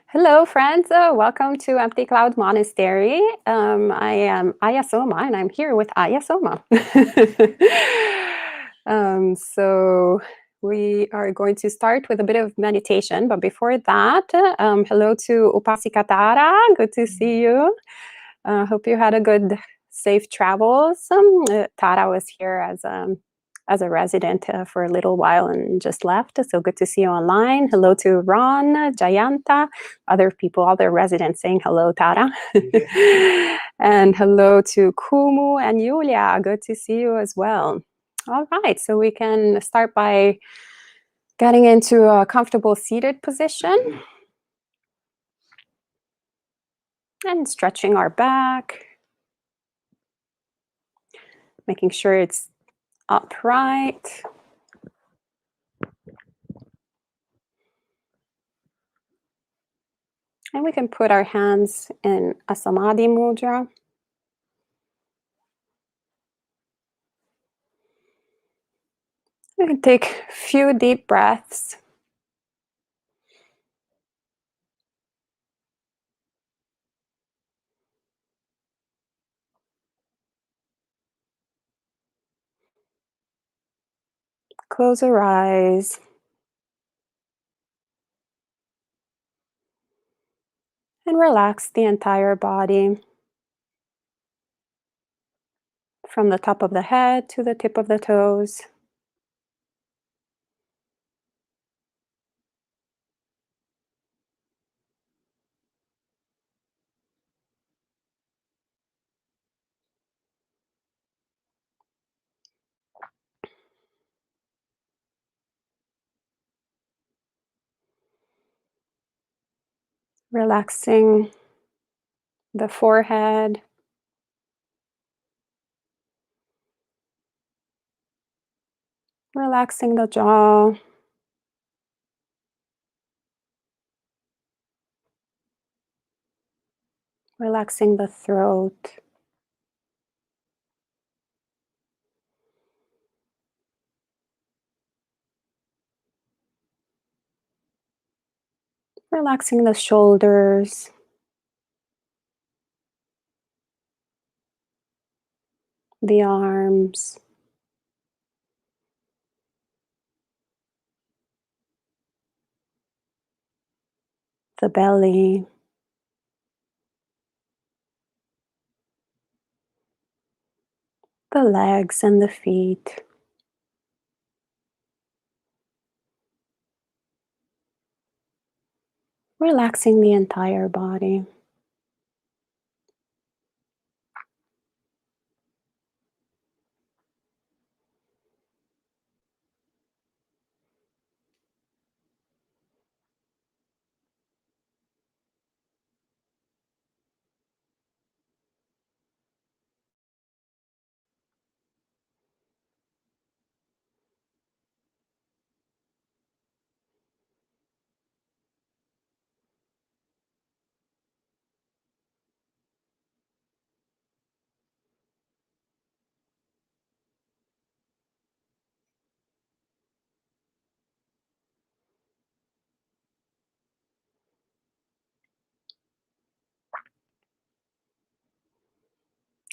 Hello, friends. Welcome to Empty Cloud Monastery. I am Ayyā Somā, and I'm here with Ayyā Somā. So we are going to start with a bit of meditation, but before that, hello to Upasika Tara. Good to see you. Hope you had a good, safe travels. Tara was here as a resident for a little while and just left. So good to see you online. Hello to Ron, Jayanta, other people, other residents saying hello, Tara. And hello to Kumu and Yulia. Good to see you as well. All right, so we can start by getting into a comfortable seated position and stretching our back, making sure it's upright. And we can put our hands in a Samadhi Mudra. We can take a few deep breaths. Close our eyes. And relax the entire body. From the top of the head to the tip of the toes. Relaxing the forehead. Relaxing the jaw. Relaxing the throat. Relaxing the shoulders. The arms. The belly. The legs and the feet. Relaxing the entire body.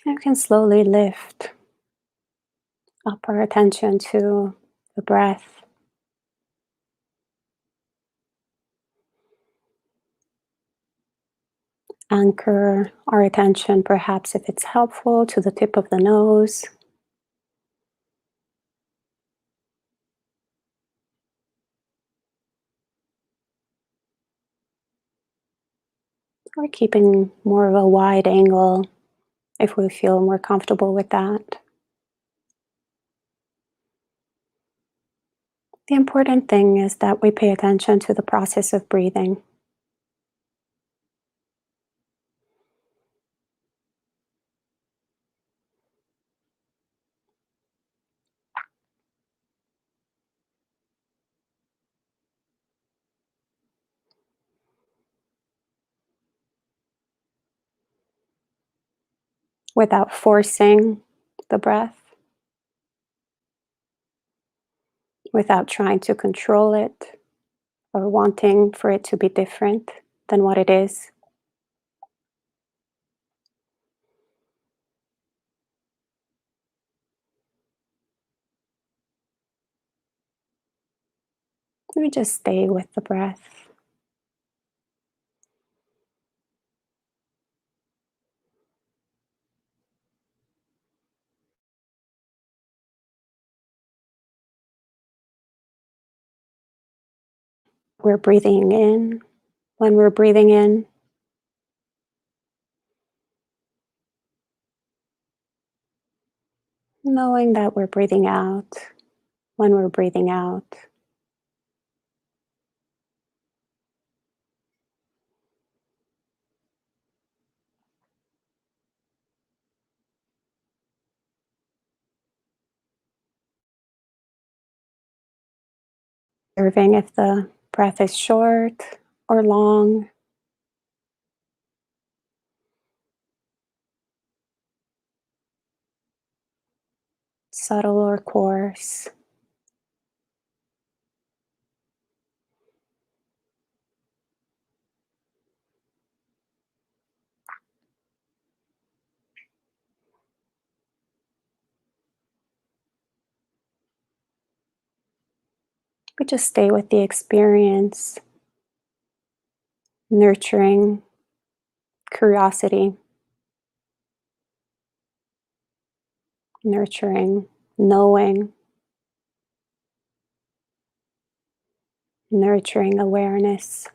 And we can slowly lift up our attention to the breath. Anchor our attention, perhaps if it's helpful, to the tip of the nose. Or keeping more of a wide angle if we feel more comfortable with that. The important thing is that we pay attention to the process of breathing. Without forcing the breath, without trying to control it or wanting for it to be different than what it is. We just stay with the breath. We're breathing in. When we're breathing in, knowing that we're breathing out when we're breathing out. Observing if the breath is short or long. Subtle or coarse. We just stay with the experience, nurturing curiosity, nurturing knowing, nurturing awareness.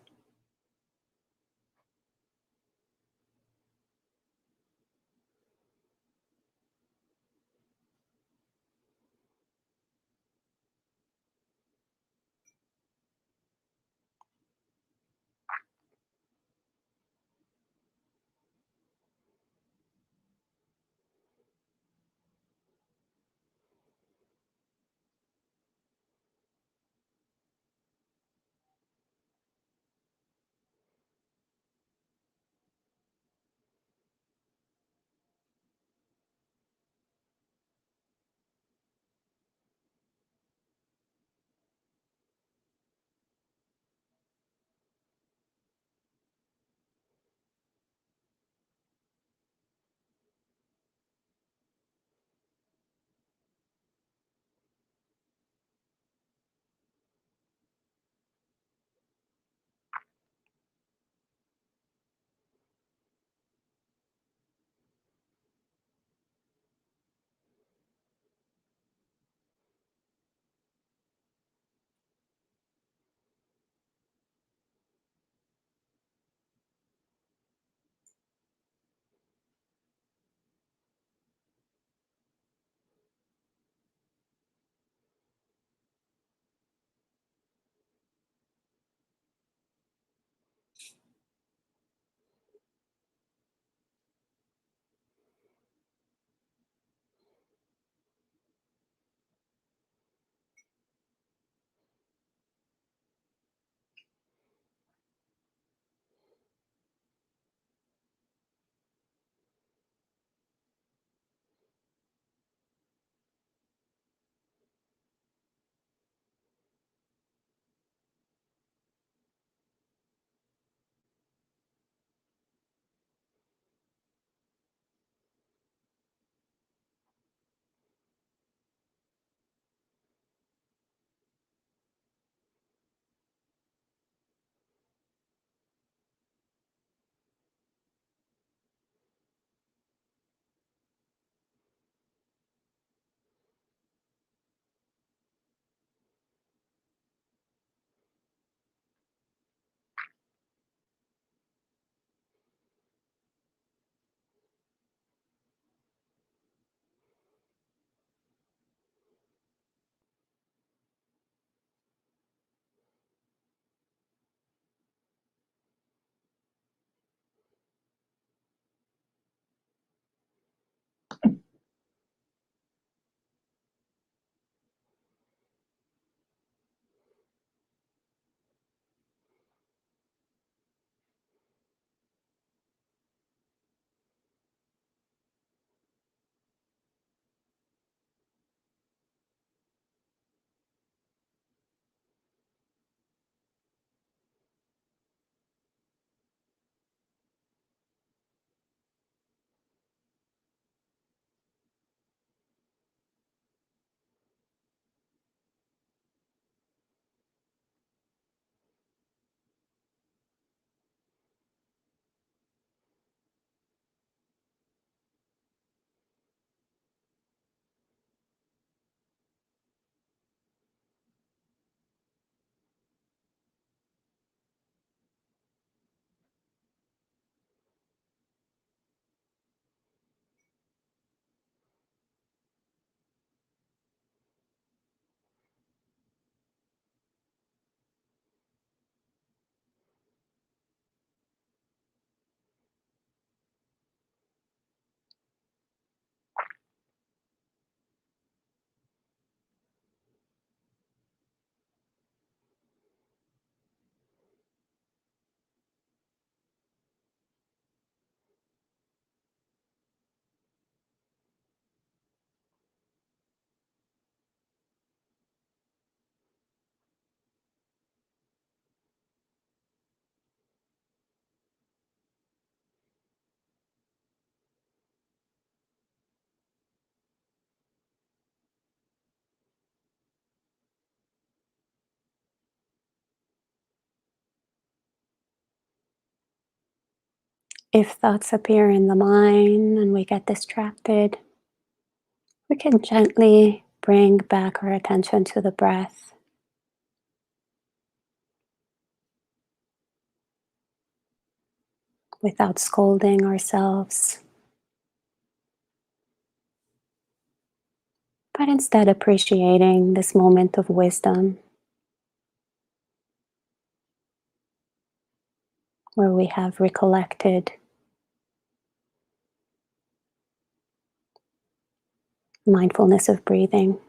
If thoughts appear in the mind and we get distracted, we can gently bring back our attention to the breath. Without scolding ourselves, but instead appreciating this moment of wisdom where we have recollected mindfulness of breathing.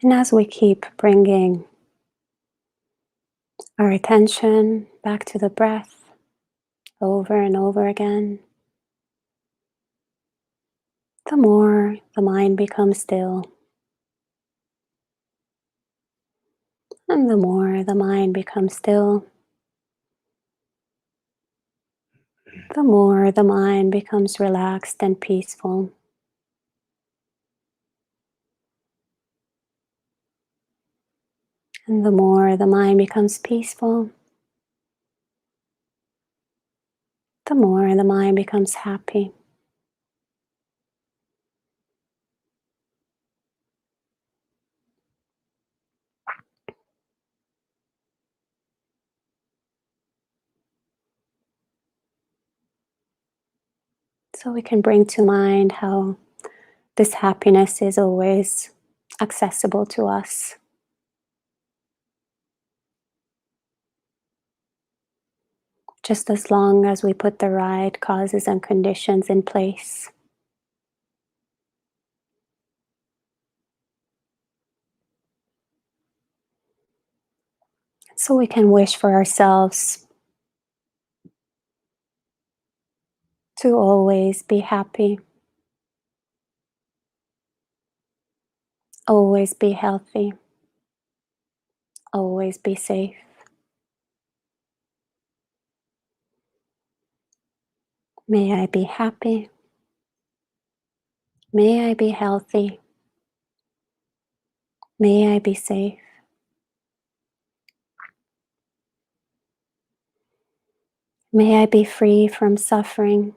And as we keep bringing our attention back to the breath over and over again, the more the mind becomes still. And the more the mind becomes still, the more the mind becomes relaxed and peaceful. And the more the mind becomes peaceful, the more the mind becomes happy. So we can bring to mind how this happiness is always accessible to us. Just as long as we put the right causes and conditions in place. So we can wish for ourselves to always be happy, always be healthy, always be safe. May I be happy. May I be healthy. May I be safe. May I be free from suffering.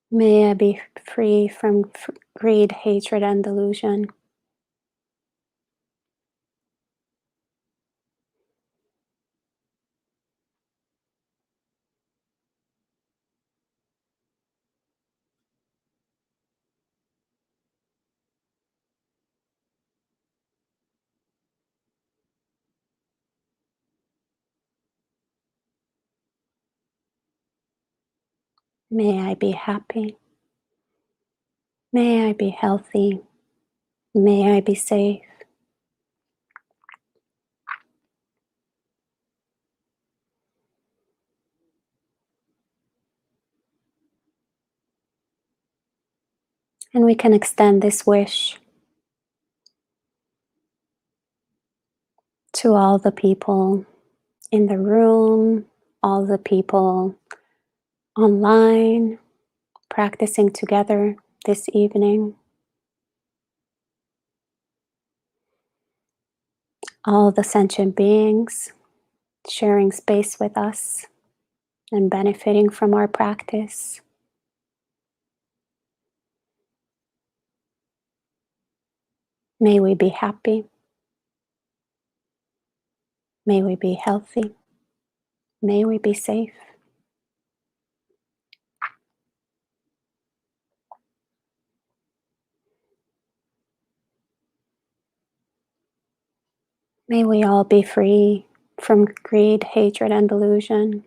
May I be free from greed, hatred, and delusion. May I be happy. May I be healthy. May I be safe. And we can extend this wish to all the people in the room, all the people online, practicing together this evening, all the sentient beings sharing space with us and benefiting from our practice. May we be happy. May we be healthy. May we be safe. May we all be free from greed, hatred, and delusion.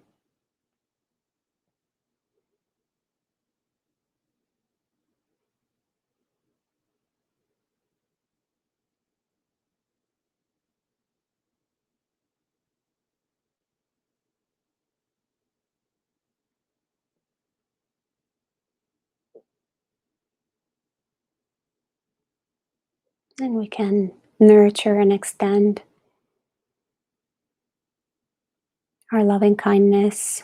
And we can nurture and extend our loving kindness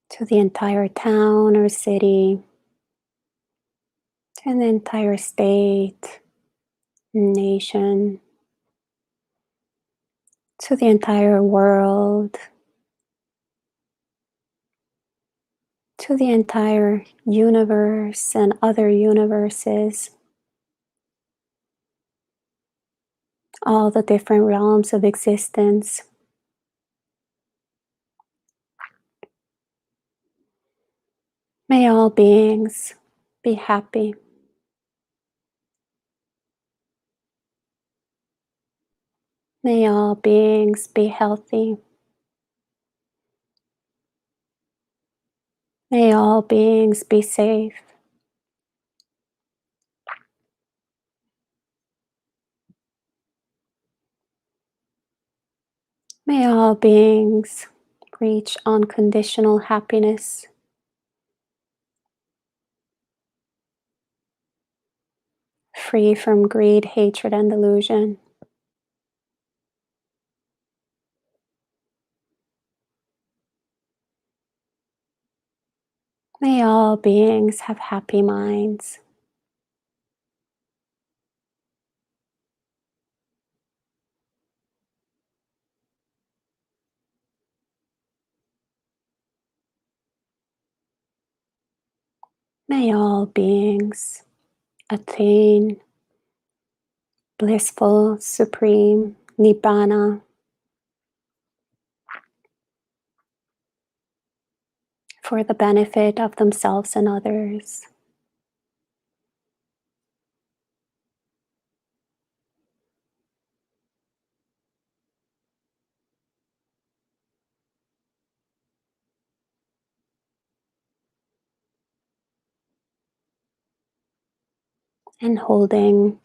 to the entire town or city, to the entire state, nation, to the entire world, to the entire universe and other universes, all the different realms of existence. May all beings be happy. May all beings be healthy. May all beings be safe. May all beings reach unconditional happiness. Free from greed, hatred, and delusion. May all beings have happy minds. May all beings attain blissful, supreme Nibbana for the benefit of themselves and others. And holding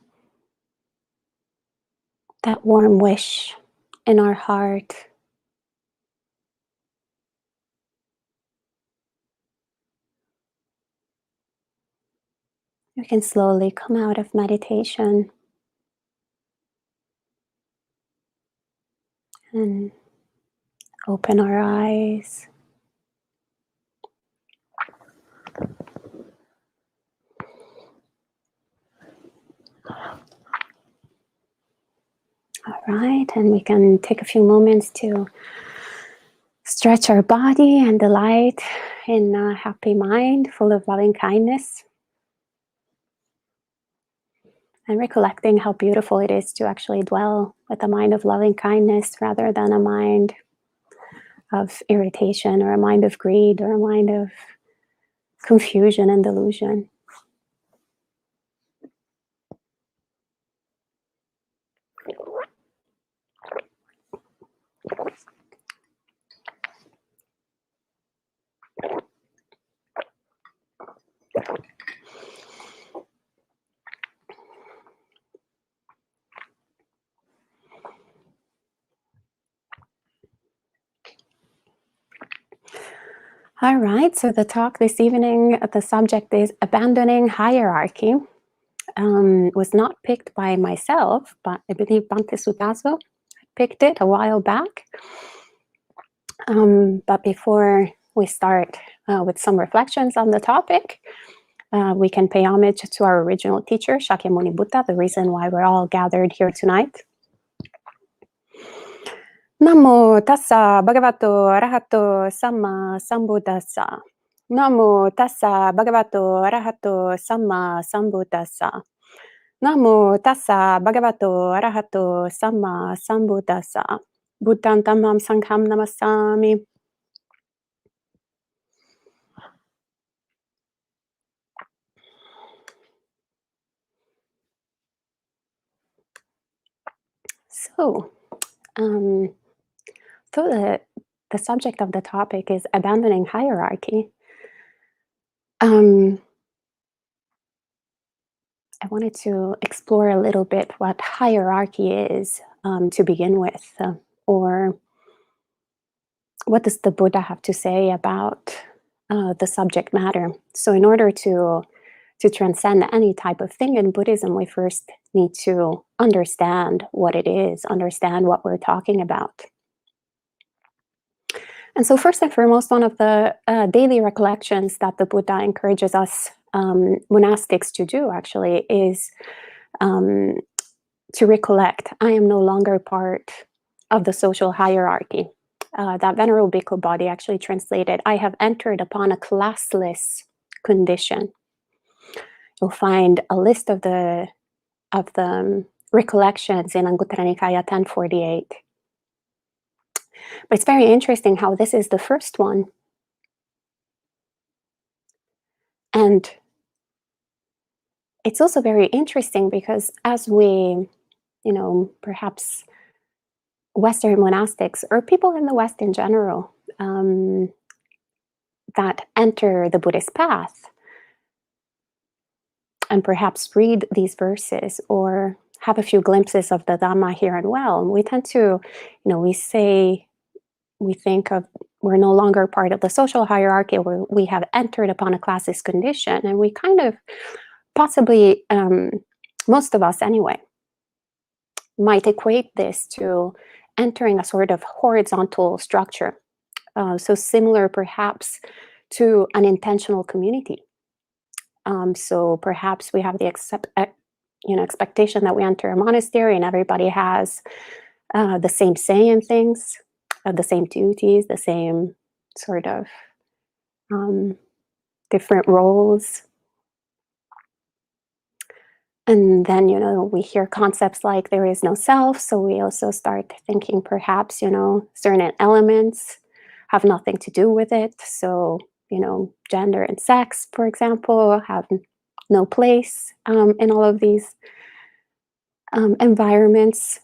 that warm wish in our heart, we can slowly come out of meditation and open our eyes. All right, and we can take a few moments to stretch our body and delight in a happy mind full of loving kindness. And recollecting how beautiful it is to actually dwell with a mind of loving kindness rather than a mind of irritation or a mind of greed or a mind of confusion and delusion. All right, so the talk this evening, the subject is abandoning hierarchy. Was not picked by myself, but I believe Bhante Sutaso picked it a while back. But before we start with some reflections on the topic, we can pay homage to our original teacher, Shakyamuni Buddha, the reason why we're all gathered here tonight. Namo tassa bhagavato arahato samma sambuddhassa. Namo tassa bhagavato arahato samma sambuddhassa. Namo tassa bhagavato arahato samma sambuddhassa. Buddham dhammam sangham namasami. So, the subject of the topic is abandoning hierarchy. I wanted to explore a little bit what hierarchy is to begin with, or what does the Buddha have to say about the subject matter. So in order to transcend any type of thing in Buddhism, we first need to understand what it is, understand what we're talking about. And so first and foremost, one of the daily recollections that the Buddha encourages us monastics to do actually is to recollect, I am no longer part of the social hierarchy. That Venerable Bhikkhu Bodhi actually translated, I have entered upon a classless condition. You'll find a list of the recollections in Anguttara Nikaya 1048. But it's very interesting how this is the first one. And it's also very interesting because as we, perhaps Western monastics or people in the West in general, that enter the Buddhist path and perhaps read these verses or have a few glimpses of the Dhamma here and well. And we tend to, we think of, we're no longer part of the social hierarchy, where we have entered upon a classist condition, and we kind of possibly, most of us anyway, might equate this to entering a sort of horizontal structure. So similar perhaps to an intentional community. So perhaps we have the expectation that we enter a monastery and everybody has the same say in things, the same duties, the same sort of different roles. And then, we hear concepts like there is no self. So we also start thinking perhaps, certain elements have nothing to do with it. So, gender and sex, for example, have no place in all of these environments.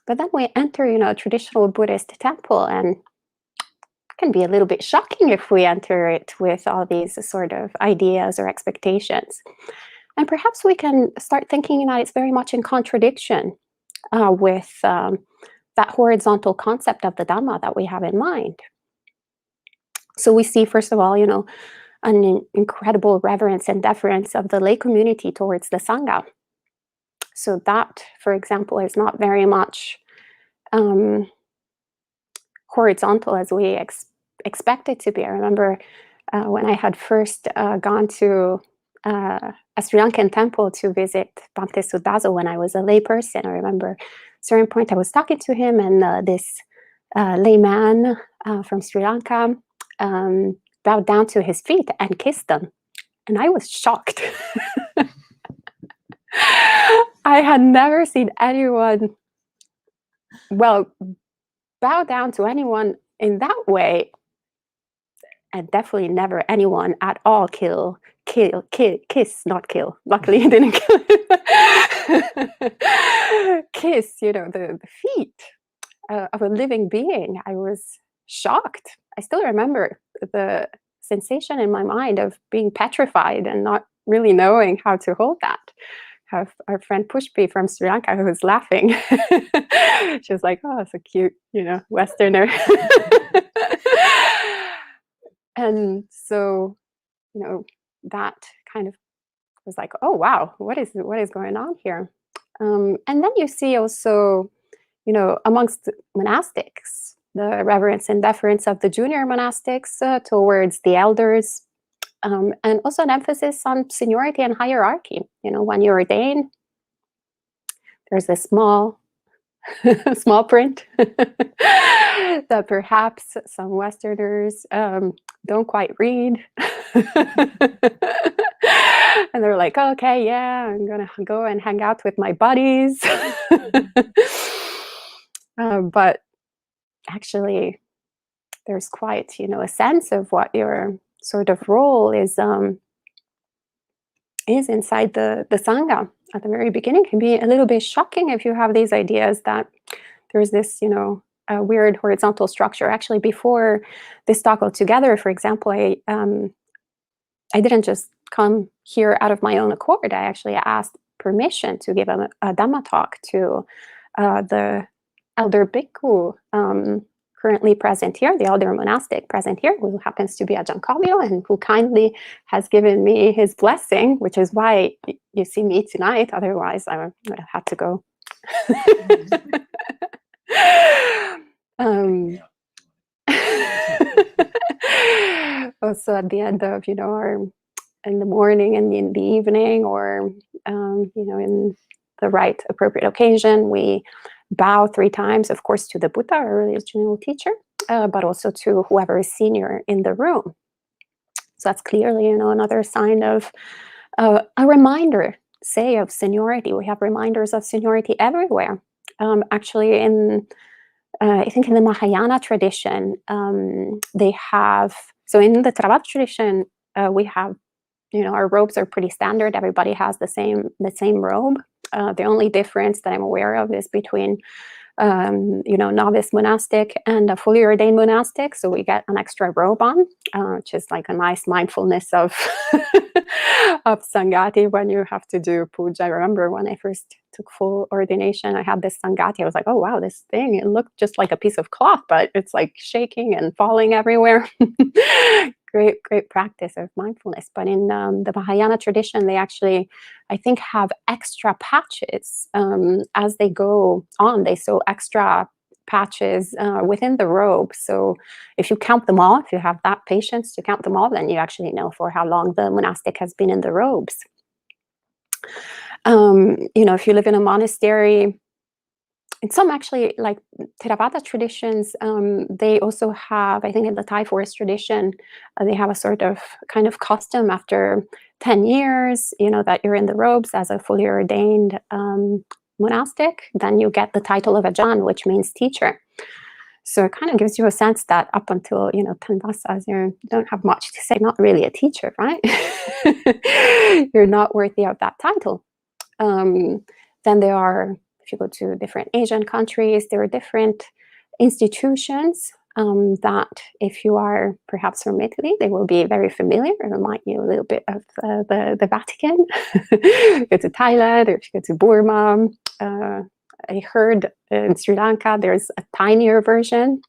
But then we enter, a traditional Buddhist temple, and it can be a little bit shocking if we enter it with all these sort of ideas or expectations. And perhaps we can start thinking that it's very much in contradiction with that horizontal concept of the Dhamma that we have in mind. So we see, first of all, an incredible reverence and deference of the lay community towards the Sangha. So that, for example, is not very much horizontal as we expect it to be. I remember when I had first gone to a Sri Lankan temple to visit Bhante Sudazo when I was a lay person. I remember at a certain point I was talking to him, and this layman from Sri Lanka bowed down to his feet and kissed them. And I was shocked. I had never seen anyone, bow down to anyone in that way, and definitely never anyone at all kiss, not kill. Luckily, he didn't kill him. Kiss, the feet of a living being. I was shocked. I still remember the sensation in my mind of being petrified and not really knowing how to hold that. Our friend Pushpi from Sri Lanka, who was laughing. She was like, "Oh, so cute, Westerner." And so, that kind of was like, "Oh, wow, what is going on here?" And then you see also, amongst monastics, the reverence and deference of the junior monastics towards the elders, and also an emphasis on seniority and hierarchy. When you ordain, there's this small print that perhaps some Westerners don't quite read. And they're like, "Okay, yeah, I'm gonna go and hang out with my buddies." But actually, there's quite, a sense of what your sort of role is inside the Sangha. At the very beginning, it can be a little bit shocking if you have these ideas that there's this, a weird horizontal structure. Actually, before this talk altogether, for example, I didn't just come here out of my own accord. I actually asked permission to give a Dhamma talk to the elder bhikkhu currently present here, the elder monastic present here, who happens to be a Jankavyo and who kindly has given me his blessing, which is why you see me tonight. Otherwise, I would have had to go. Also at the end of, our in the morning and in the evening, or in the right appropriate occasion, we bow 3 times, of course, to the Buddha, our religious teacher, but also to whoever is senior in the room. So that's clearly, another sign of a reminder, say, of seniority. We have reminders of seniority everywhere. Actually, I think in the Mahayana tradition, they have, so in the Theravada tradition, we have, our robes are pretty standard. Everybody has the same robe. The only difference that I'm aware of is between novice monastic and a fully ordained monastic. So we get an extra robe on, which is like a nice mindfulness of of Sangati when you have to do puja. I remember when I first took full ordination, I had this Sangati. I was like, oh wow, this thing, it looked just like a piece of cloth, but it's like shaking and falling everywhere. Great practice of mindfulness. But in the Mahayana tradition, they actually, I think, have extra patches as they go on. They sew extra patches within the robe. So if you count them all, if you have that patience to count them all, then you actually know for how long the monastic has been in the robes. If you live in a monastery, in some actually like Theravada traditions, they also have, I think in the Thai forest tradition, they have a sort of kind of custom after 10 years, that you're in the robes as a fully ordained monastic, then you get the title of Ajahn, which means teacher. So it kind of gives you a sense that up until, 10 vasas, you don't have much to say, not really a teacher, right? You're not worthy of that title. Then there are, if you go to different Asian countries, there are different institutions that if you are perhaps from Italy, they will be very familiar and remind you a little bit of the Vatican. If you go to Thailand, or if you go to Burma, I heard in Sri Lanka, there's a tinier version.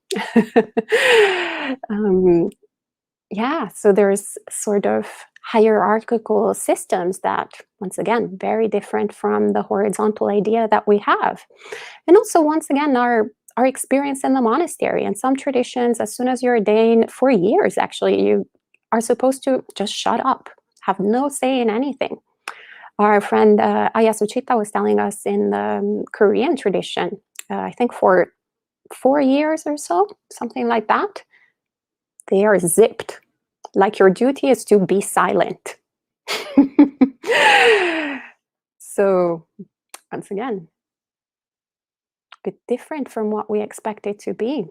So there's sort of hierarchical systems that, once again, very different from the horizontal idea that we have. And also, once again, our experience in the monastery. In some traditions, as soon as you're ordained, for years, actually, you are supposed to just shut up, have no say in anything. Our friend Ayyā Somā was telling us in the Korean tradition, I think for 4 years or so, something like that, they are zipped. Like your duty is to be silent. So, once again, a bit different from what we expect it to be.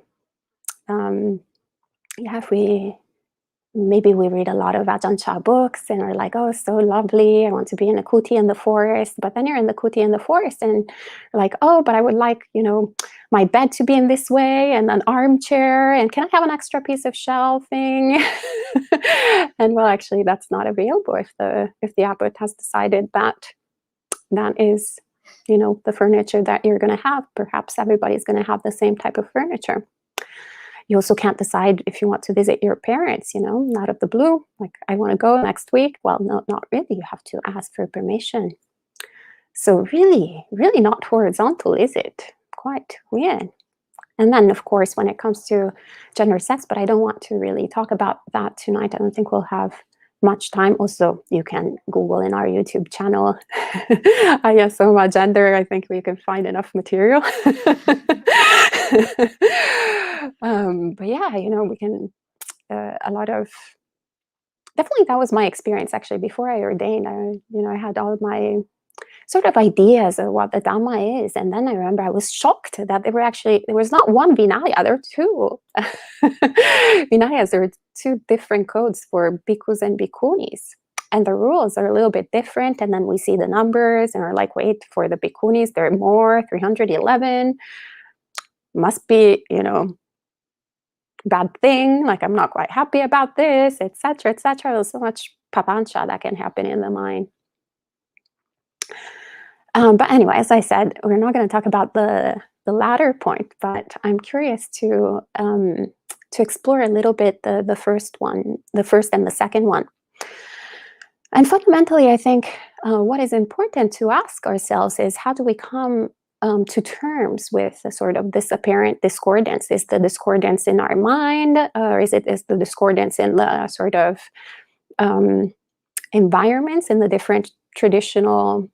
Maybe we read a lot of Ajahn Chah books and are like, oh, it's so lovely, I want to be in a kuti in the forest. But then you're in the kuti in the forest and you're like, oh, but I would like, my bed to be in this way and an armchair, and can I have an extra piece of shelving? And well, actually, that's not available if the abbot has decided that is, the furniture that you're going to have. Perhaps everybody's going to have the same type of furniture. You also can't decide if you want to visit your parents, out of the blue. Like, I want to go next week. Well, no, not really. You have to ask for permission. So really, really not horizontal, is it? Quite weird. And then, of course, when it comes to gender sex, but I don't want to really talk about that tonight. I don't think we'll have much time. Also, you can Google in our YouTube channel, Ayyā Somā gender. I think we can find enough material. But yeah, we can, a lot of, definitely that was my experience actually. Before I ordained, I had all of my sort of ideas of what the Dhamma is. And then I remember I was shocked that there was not one Vinaya, there were two Vinayas. There were two different codes for bhikkhus and bhikkhunis. And the rules are a little bit different. And then we see the numbers and are like, wait, for the bhikkhunis, there are more, 311. Must be, bad thing. Like, I'm not quite happy about this, etc., etc. There's so much papancha that can happen in the mind. But anyway, as I said, we're not going to talk about the latter point, but I'm curious to explore a little bit the first and the second one. And fundamentally, I think what is important to ask ourselves is, how do we come to terms with sort of this apparent discordance? Is the discordance in our mind, or is the discordance in the sort of environments in the different traditional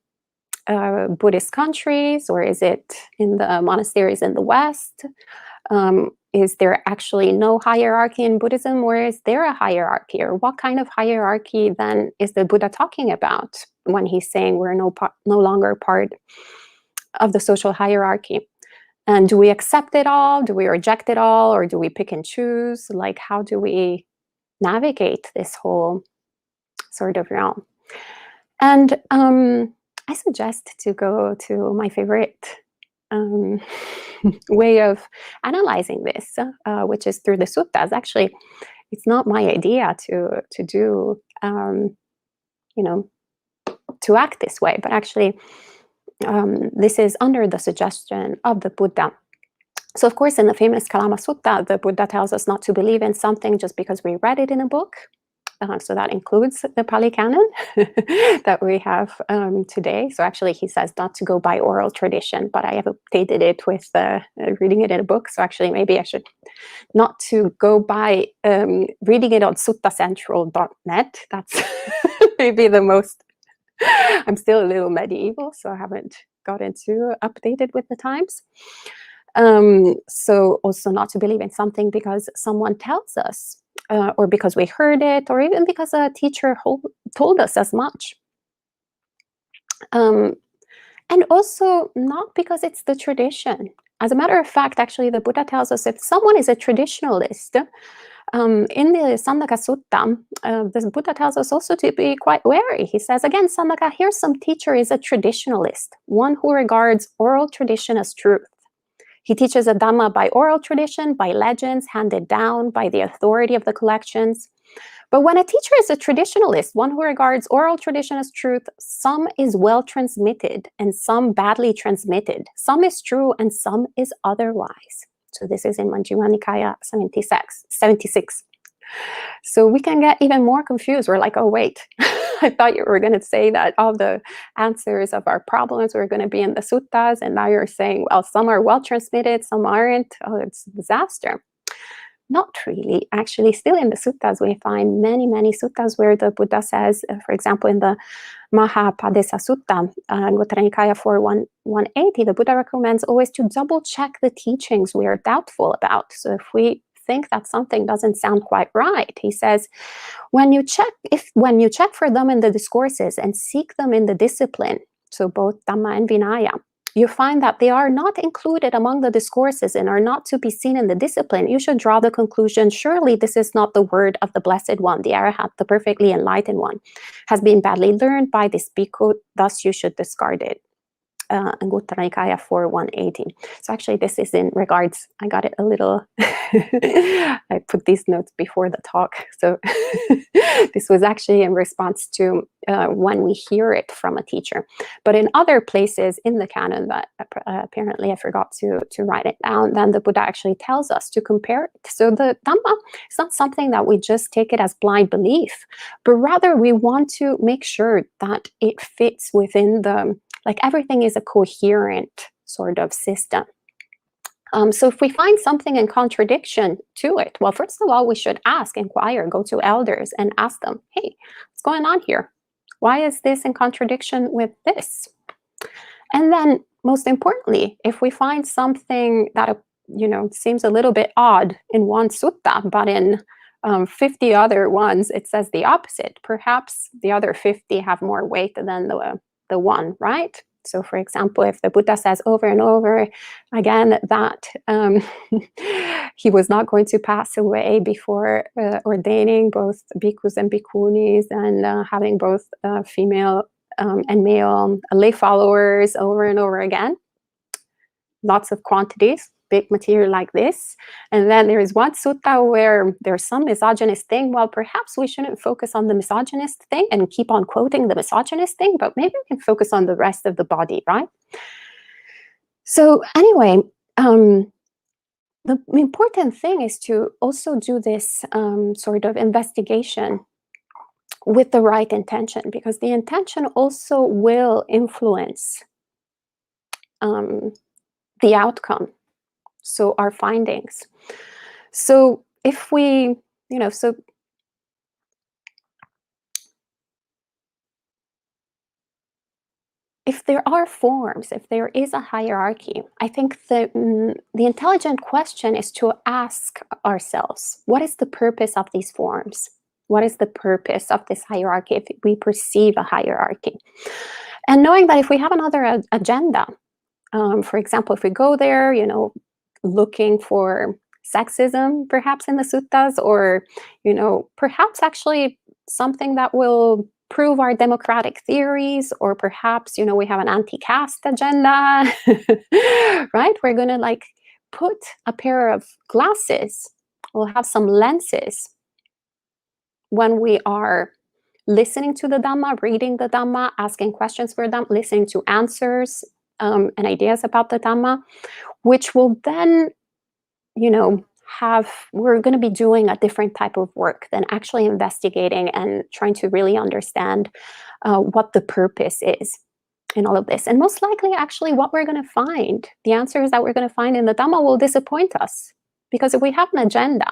Buddhist countries, or is it in the monasteries in the West? Is there actually no hierarchy in Buddhism, or is there a hierarchy? Or what kind of hierarchy then is the Buddha talking about when he's saying we're no longer part of the social hierarchy? And do we accept it all? Do we reject it all? Or do we pick and choose? Like, how do we navigate this whole sort of realm? And I suggest to go to my favorite way of analyzing this, which is through the suttas. Actually, it's not my idea to do, to act this way, but actually, this is under the suggestion of the Buddha. So, of course, in the famous Kalama Sutta, the Buddha tells us not to believe in something just because we read it in a book. So that includes the Pali Canon that we have today. So actually, he says not to go by oral tradition, but I have updated it with reading it in a book. So actually, maybe I should not to go by reading it on suttacentral.net. That's maybe the most. I'm still a little medieval, so I haven't gotten too updated with the times. So also not to believe in something because someone tells us, or because we heard it, or even because a teacher told us as much. And also not because it's the tradition. As a matter of fact, actually, the Buddha tells us if someone is a traditionalist, in the Sandaka Sutta, the Buddha tells us also to be quite wary. He says, again, Sandaka, here some teacher is a traditionalist, one who regards oral tradition as truth. He teaches a Dhamma by oral tradition, by legends handed down, by the authority of the collections. But when a teacher is a traditionalist, one who regards oral tradition as truth, some is well transmitted and some badly transmitted. Some is true and some is otherwise. So this is in Majjhima Nikaya 76. So we can get even more confused. We're like, oh, wait, I thought you were going to say that all the answers of our problems were going to be in the suttas. And now you're saying, well, some are well transmitted, some aren't. Oh, it's a disaster. Not really. Actually, still in the suttas, we find many, many suttas where the Buddha says, for example, in the Mahapadesa Sutta, Anguttara Nikaya 4.180, the Buddha recommends always to double check the teachings we are doubtful about. So if we think that something doesn't sound quite right, he says, when you check for them in the discourses and seek them in the discipline, so both Dhamma and Vinaya, you find that they are not included among the discourses and are not to be seen in the discipline, you should draw the conclusion, surely this is not the word of the Blessed One, the Arahat, the perfectly enlightened one, has been badly learned by this bhikkhu, thus you should discard it. Anguttara Nikaya 4.180. So actually this is in regards, I got it a little, I put these notes before the talk. So this was actually in response to when we hear it from a teacher. But in other places in the canon that apparently I forgot to write it down, then the Buddha actually tells us to compare it. So the Dhamma is not something that we just take it as blind belief, but rather we want to make sure that it fits within the, like everything is a coherent sort of system. So if we find something in contradiction to it, well, first of all, we should ask, inquire, go to elders and ask them, hey, what's going on here? Why is this in contradiction with this? And then most importantly, if we find something that, seems a little bit odd in one sutta, but in 50 other ones, it says the opposite. Perhaps the other 50 have more weight than the one, right? So for example, if the Buddha says over and over again that he was not going to pass away before ordaining both bhikkhus and bhikkhunis and having both female and male lay followers over and over again, lots of quantities, big material like this, and then there is one sutta where there's some misogynist thing, well, perhaps we shouldn't focus on the misogynist thing and keep on quoting the misogynist thing, but maybe we can focus on the rest of the body, right? So anyway, the important thing is to also do this sort of investigation with the right intention, because the intention also will influence the outcome. So our findings. So if we, so if there are forms, if there is a hierarchy, I think the intelligent question is to ask ourselves, what is the purpose of these forms? What is the purpose of this hierarchy if we perceive a hierarchy? And knowing that if we have another agenda, for example, if we go there, looking for sexism, perhaps in the suttas, or, perhaps actually something that will prove our democratic theories, or perhaps, we have an anti-caste agenda, right? We're going to like put a pair of glasses, we'll have some lenses when we are listening to the Dhamma, reading the Dhamma, asking questions for them, listening to answers and ideas about the Dhamma, which will then, we're going to be doing a different type of work than actually investigating and trying to really understand what the purpose is in all of this. And most likely, actually, what we're going to find, the answers that we're going to find in the Dhamma will disappoint us. Because if we have an agenda,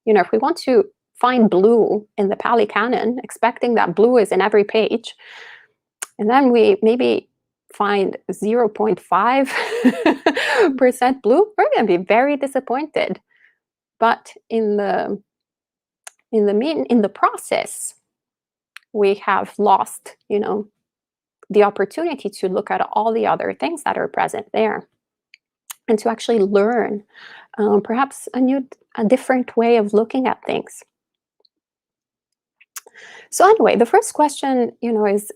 if we want to find blue in the Pali Canon, expecting that blue is in every page, and then we maybe find 0.5% blue, we're going to be very disappointed. But in the process, we have lost, the opportunity to look at all the other things that are present there, and to actually learn perhaps a different way of looking at things. So anyway, the first question, is,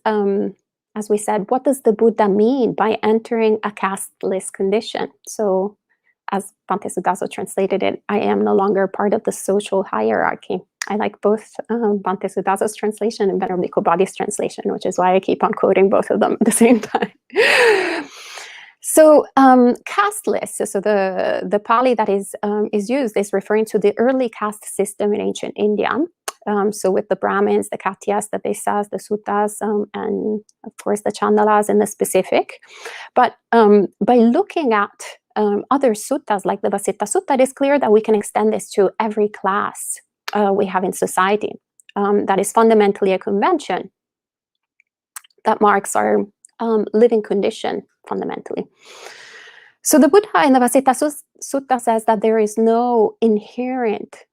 as we said, what does the Buddha mean by entering a casteless condition? So as Bhante Sudaso translated it, I am no longer part of the social hierarchy. I like both Bhante Sudaso's translation and Venerable Bhikkhu Bodhi's translation, which is why I keep on quoting both of them at the same time. So casteless, so the Pali that is used is referring to the early caste system in ancient India. So with the Brahmins, the Khatyas, the Desas, the Suttas, and of course the Chandalas in the specific. But by looking at other suttas like the Vasita Sutta, it is clear that we can extend this to every class we have in society. That is fundamentally a convention that marks our living condition fundamentally. So the Buddha in the Vasita Sutta says that there is no inherent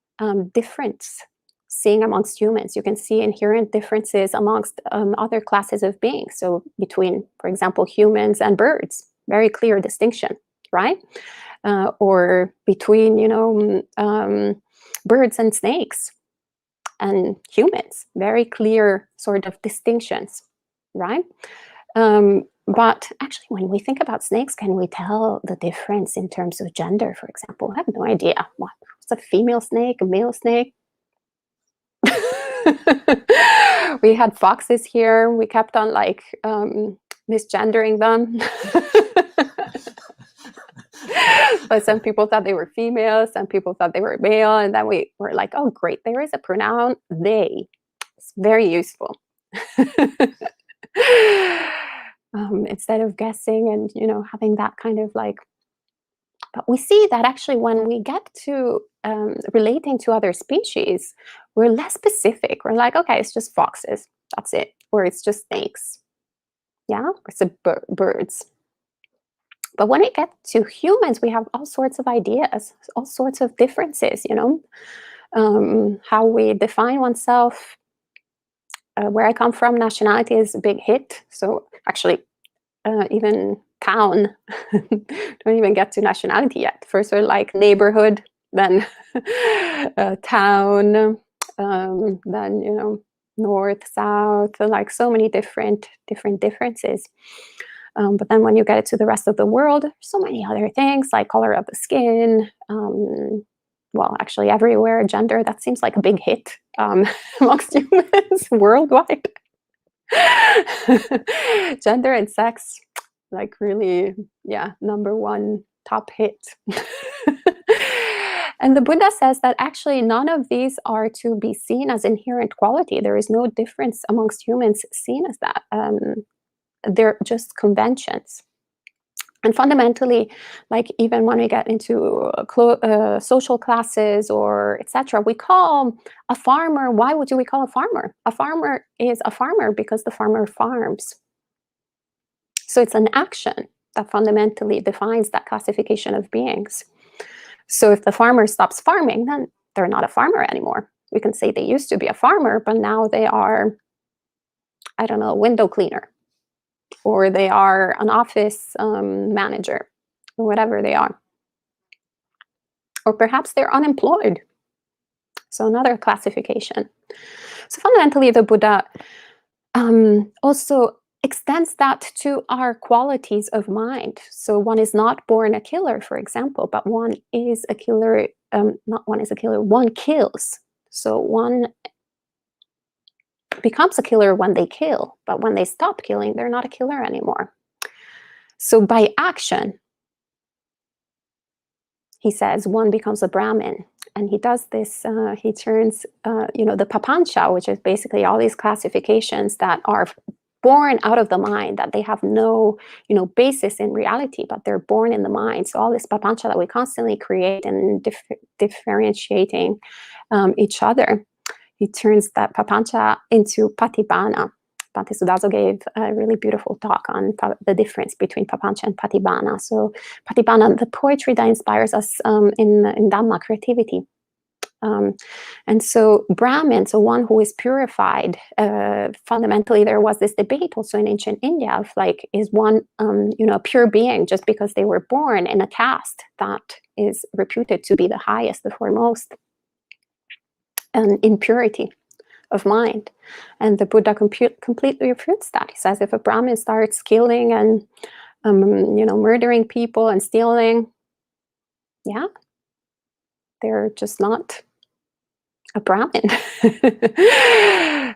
difference seen amongst humans. You can see inherent differences amongst other classes of beings. So between, for example, humans and birds, very clear distinction, right? Or between, birds and snakes and humans, very clear sort of distinctions, right? But actually, when we think about snakes, can we tell the difference in terms of gender, for example? I have no idea. What's a female snake, a male snake? We had foxes here. We kept on like misgendering them. But some people thought they were female, some people thought they were male, and then we were like, oh great, there is a pronoun they. It's very useful. Instead of guessing and having that kind of like, but we see that actually when we get to relating to other species, we're less specific. We're like, okay, it's just foxes, that's it, or it's just snakes, yeah, it's birds. But when we get to humans, we have all sorts of ideas, all sorts of differences, how we define oneself. Where I come from, nationality is a big hit. So actually, even town, don't even get to nationality yet. First we're like neighborhood, then town, then, north, south, like so many different differences. But then when you get it to the rest of the world, there's so many other things like color of the skin. Well, actually everywhere, gender, that seems like a big hit amongst humans worldwide. Gender and sex, like really, yeah, number one top hit. And the Buddha says that actually none of these are to be seen as inherent quality. There is no difference amongst humans seen as that. They're just conventions. And fundamentally, like even when we get into social classes or etc., we call a farmer, why would we call a farmer? A farmer is a farmer because the farmer farms. So it's an action that fundamentally defines that classification of beings. So if the farmer stops farming, then they're not a farmer anymore. We can say they used to be a farmer, but now they are, I don't know, a window cleaner, or they are an office manager, or whatever they are. Or perhaps they're unemployed. So another classification. So fundamentally, the Buddha also extends that to our qualities of mind. So one is not born a killer, for example, but one is a killer, not one is a killer, one kills. So one becomes a killer when they kill, but when they stop killing, they're not a killer anymore. So by action, he says, one becomes a Brahmin. And he does this, he turns, the papancha, which is basically all these classifications that are born out of the mind, that they have no, basis in reality, but they're born in the mind. So all this papancha that we constantly create and differentiating each other, he turns that papancha into patibana. Bhante Sudazo gave a really beautiful talk on the difference between papancha and patibana. So patibana, the poetry that inspires us in Dhamma, creativity. And so Brahmin, so one who is purified, fundamentally there was this debate also in ancient India of like, is one, a pure being just because they were born in a caste that is reputed to be the highest, the foremost, in purity of mind. And the Buddha completely refutes that. He says if a Brahmin starts killing and murdering people and stealing, yeah, they're just not a Brahmin.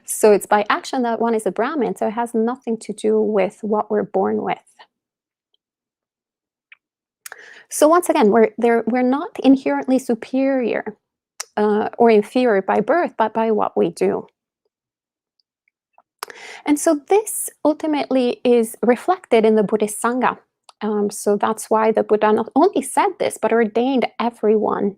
So it's by action that one is a Brahmin. So it has nothing to do with what we're born with. So once again, we're not inherently superior or inferior by birth, but by what we do. And so this ultimately is reflected in the Buddhist Sangha. So that's why the Buddha not only said this, but ordained everyone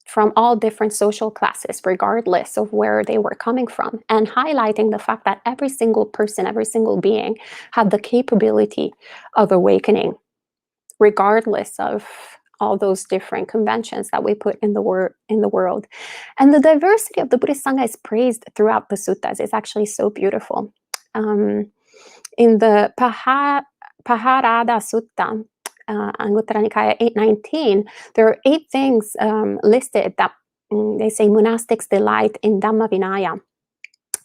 from all different social classes, regardless of where they were coming from, and highlighting the fact that every single person, every single being had the capability of awakening, regardless of all those different conventions that we put in the world. And the diversity of the Buddhist Sangha is praised throughout the suttas. It's actually so beautiful. In the Paharada Sutta, Anguttara Nikaya 819, there are 8 things listed that they say monastics delight in Dhamma Vinaya.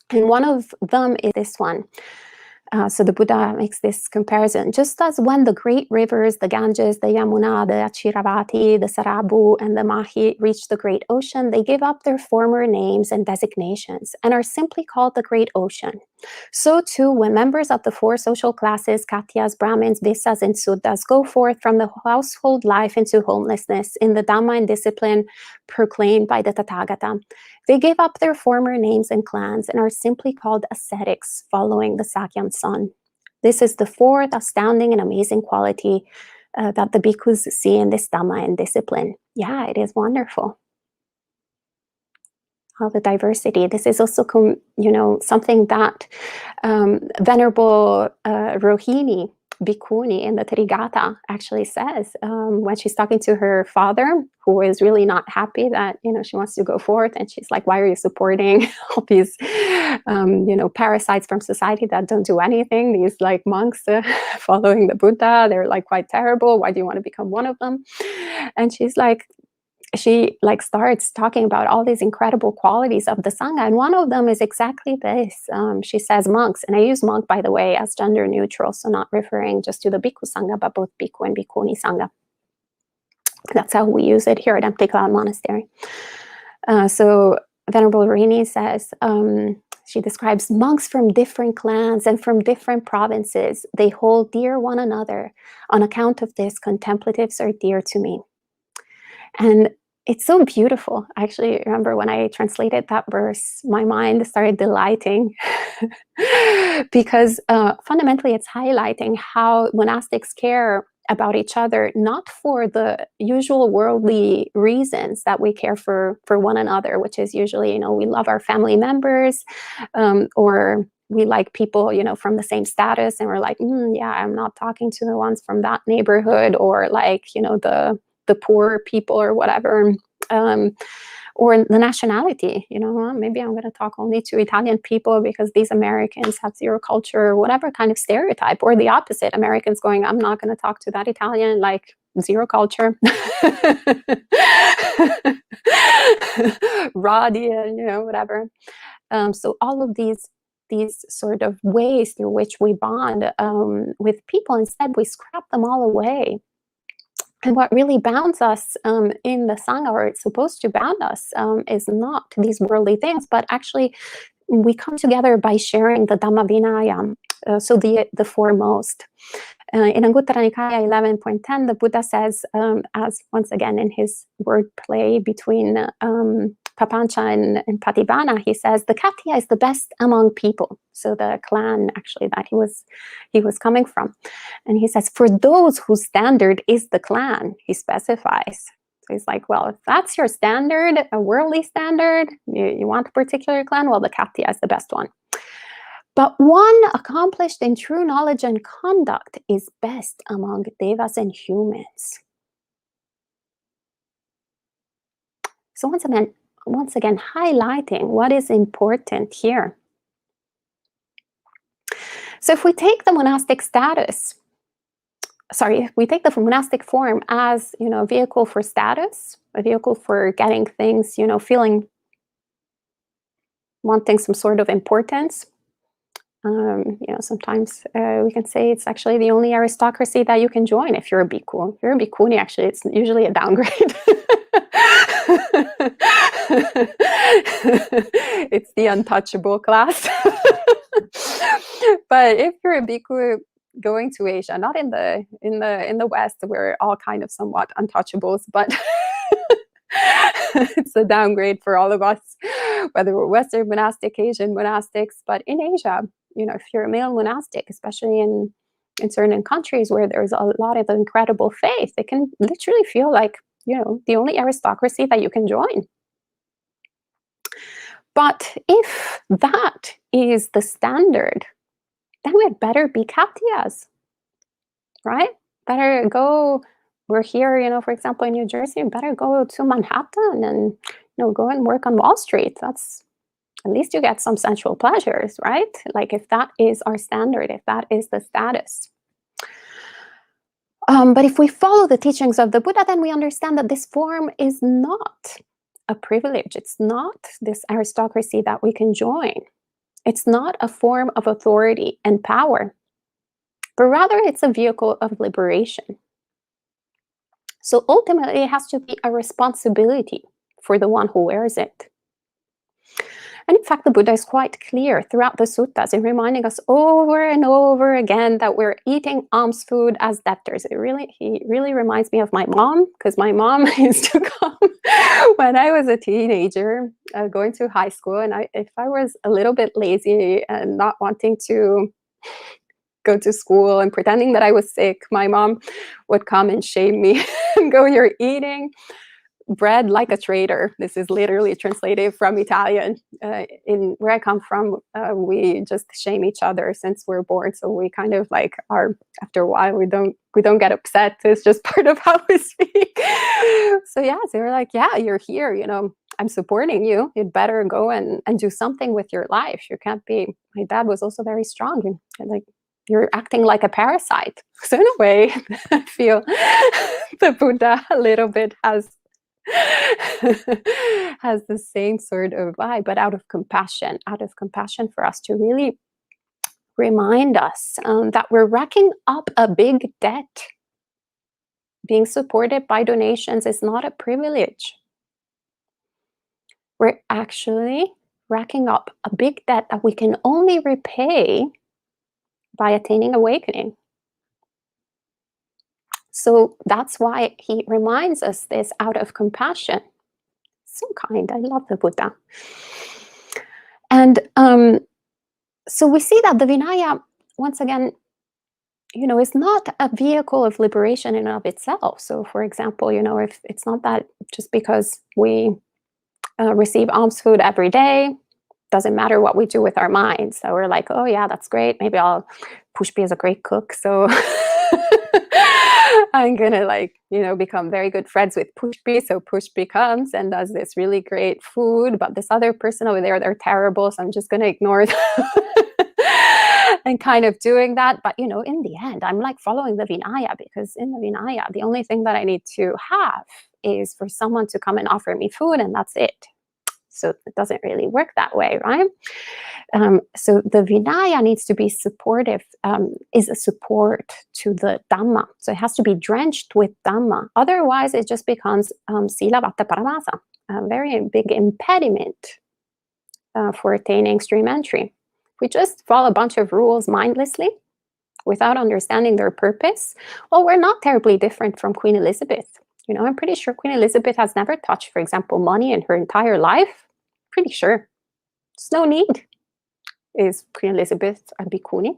And one of them is this one. So the Buddha makes this comparison. Just as when the great rivers, the Ganges, the Yamuna, the Achiravati, the Sarabu, and the Mahi reach the great ocean, they give up their former names and designations and are simply called the great ocean. So too, when members of the 4 social classes, Katyas, Brahmins, Visas, and Suddas, go forth from the household life into homelessness in the Dhamma and discipline proclaimed by the Tathagata, they give up their former names and clans and are simply called ascetics, following the Sakyam sun. This is the 4th astounding and amazing quality that the bhikkhus see in this Dhamma and discipline. Yeah, it is wonderful. All the diversity. This is also, something that Venerable Rohini Bhikkhuni in the Trigatha actually says when she's talking to her father, who is really not happy that, she wants to go forth. And she's like, why are you supporting all these, parasites from society that don't do anything? These like monks following the Buddha, they're like quite terrible. Why do you want to become one of them? And she starts talking about all these incredible qualities of the Sangha. And one of them is exactly this. She says monks, and I use monk, by the way, as gender neutral, so not referring just to the Bhikkhu Sangha, but both Bhikkhu and Bhikkhuni Sangha. That's how we use it here at Empty Cloud Monastery. So Venerable Rohini says, she describes monks from different clans and from different provinces. They hold dear one another. On account of this, contemplatives are dear to me. And it's so beautiful. I actually remember when I translated that verse, my mind started delighting because fundamentally it's highlighting how monastics care about each other, not for the usual worldly reasons that we care for one another, which is usually, we love our family members, or we like people, from the same status, and we're like, yeah, I'm not talking to the ones from that neighborhood, or like, the poor people or whatever, or the nationality, maybe I'm going to talk only to Italian people because these Americans have zero culture, or whatever kind of stereotype, or the opposite, Americans going, I'm not going to talk to that Italian, like zero culture. Radian, whatever. So all of these sort of ways through which we bond with people, instead we scrap them all away. And what really bounds us in the Sangha, or it's supposed to bound us, is not these worldly things, but actually we come together by sharing the Dhamma Vinaya, so the foremost. In Anguttara Nikaya 11.10, the Buddha says, as once again in his wordplay between Papancha and Patibhana, he says, the Katya is the best among people. So the clan actually that he was coming from. And he says, for those whose standard is the clan, he specifies. So he's like, well, if that's your standard, a worldly standard, you want a particular clan, well, the Katya is the best one. But one accomplished in true knowledge and conduct is best among devas and humans. So once again, highlighting what is important here. So if we take the monastic status, if we take the monastic form as, a vehicle for status, a vehicle for getting things, wanting some sort of importance, sometimes we can say it's actually the only aristocracy that you can join if you're a bhikkhu. If you're a bhikkhuni, actually, it's usually a downgrade. It's the untouchable class. But if you're a bhikkhu going to Asia, not in the West, we're all kind of somewhat untouchables, but it's a downgrade for all of us, whether we're Western monastic, Asian monastics. But in Asia, if you're a male monastic, especially in certain countries where there's a lot of incredible faith, it can literally feel like, the only aristocracy that you can join. But if that is the standard, then we had better be Katyas, right? Better go, we're here, for example, in New Jersey, better go to Manhattan and, go and work on Wall Street. That's, at least you get some sensual pleasures, right? Like if that is our standard, if that is the status. But if we follow the teachings of the Buddha, then we understand that this form is not a privilege. It's not this aristocracy that we can join. It's not a form of authority and power, but rather it's a vehicle of liberation. So ultimately, it has to be a responsibility for the one who wears it. And in fact, the Buddha is quite clear throughout the suttas in reminding us over and over again that we're eating alms food as debtors. He really reminds me of my mom, because my mom used to come when I was a teenager, going to high school. And if I was a little bit lazy and not wanting to go to school and pretending that I was sick, my mom would come and shame me and go, "You're eating bread like a traitor." This is literally translated from Italian. In where I come from, we just shame each other since we're born. So we kind of like are, after a while, we don't get upset. It's just part of how we speak. So yeah, so we're like, yeah, you're here, I'm supporting you. You'd better go and do something with your life. You can't be, my dad was also very strong, and like, you're acting like a parasite. So in a way, I feel the Buddha a little bit has the same sort of vibe, but out of compassion for us to really remind us that we're racking up a big debt. Being supported by donations is not a privilege. We're actually racking up a big debt that we can only repay by attaining awakening. So that's why he reminds us this out of compassion. So kind. I love the Buddha. And so we see that the Vinaya, once again, is not a vehicle of liberation in and of itself. So for example, if it's not that just because we receive alms food every day, doesn't matter what we do with our minds. So we're like, oh yeah, that's great. Maybe Pushpi is a great cook, so I'm gonna become very good friends with Pushpi. So Pushpi comes and does this really great food, but this other person over there, they're terrible. So I'm just gonna ignore them. and kind of doing that. But, in the end, I'm like following the Vinaya, because in the Vinaya, the only thing that I need to have is for someone to come and offer me food, and that's it. So it doesn't really work that way, right? So the Vinaya needs to be supportive, is a support to the Dhamma. So it has to be drenched with Dhamma. Otherwise, it just becomes Sila Vata Paramasa, a very big impediment for attaining stream entry. We just follow a bunch of rules mindlessly without understanding their purpose. Well, we're not terribly different from Queen Elizabeth. I'm pretty sure Queen Elizabeth has never touched, for example, money in her entire life. Pretty sure. There's no need. Is Queen Elizabeth a bhikkhuni?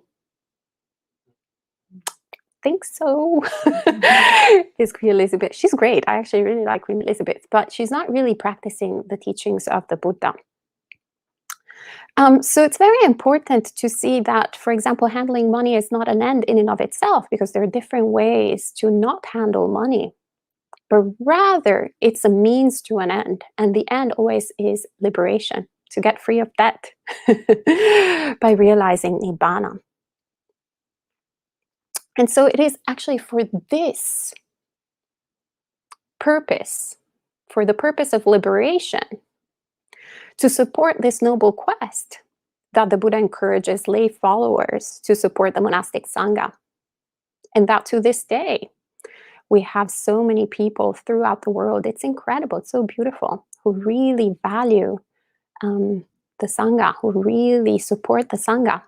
Think so. Is Queen Elizabeth? She's great. I actually really like Queen Elizabeth, but she's not really practicing the teachings of the Buddha. So it's very important to see that, for example, handling money is not an end in and of itself, because there are different ways to not handle money, but rather it's a means to an end. And the end always is liberation, to get free of debt by realizing Nibbana. And so it is actually for this purpose, for the purpose of liberation, to support this noble quest, that the Buddha encourages lay followers to support the monastic Sangha. And that to this day, we have so many people throughout the world. It's incredible. It's so beautiful, who really value the Sangha, who really support the Sangha.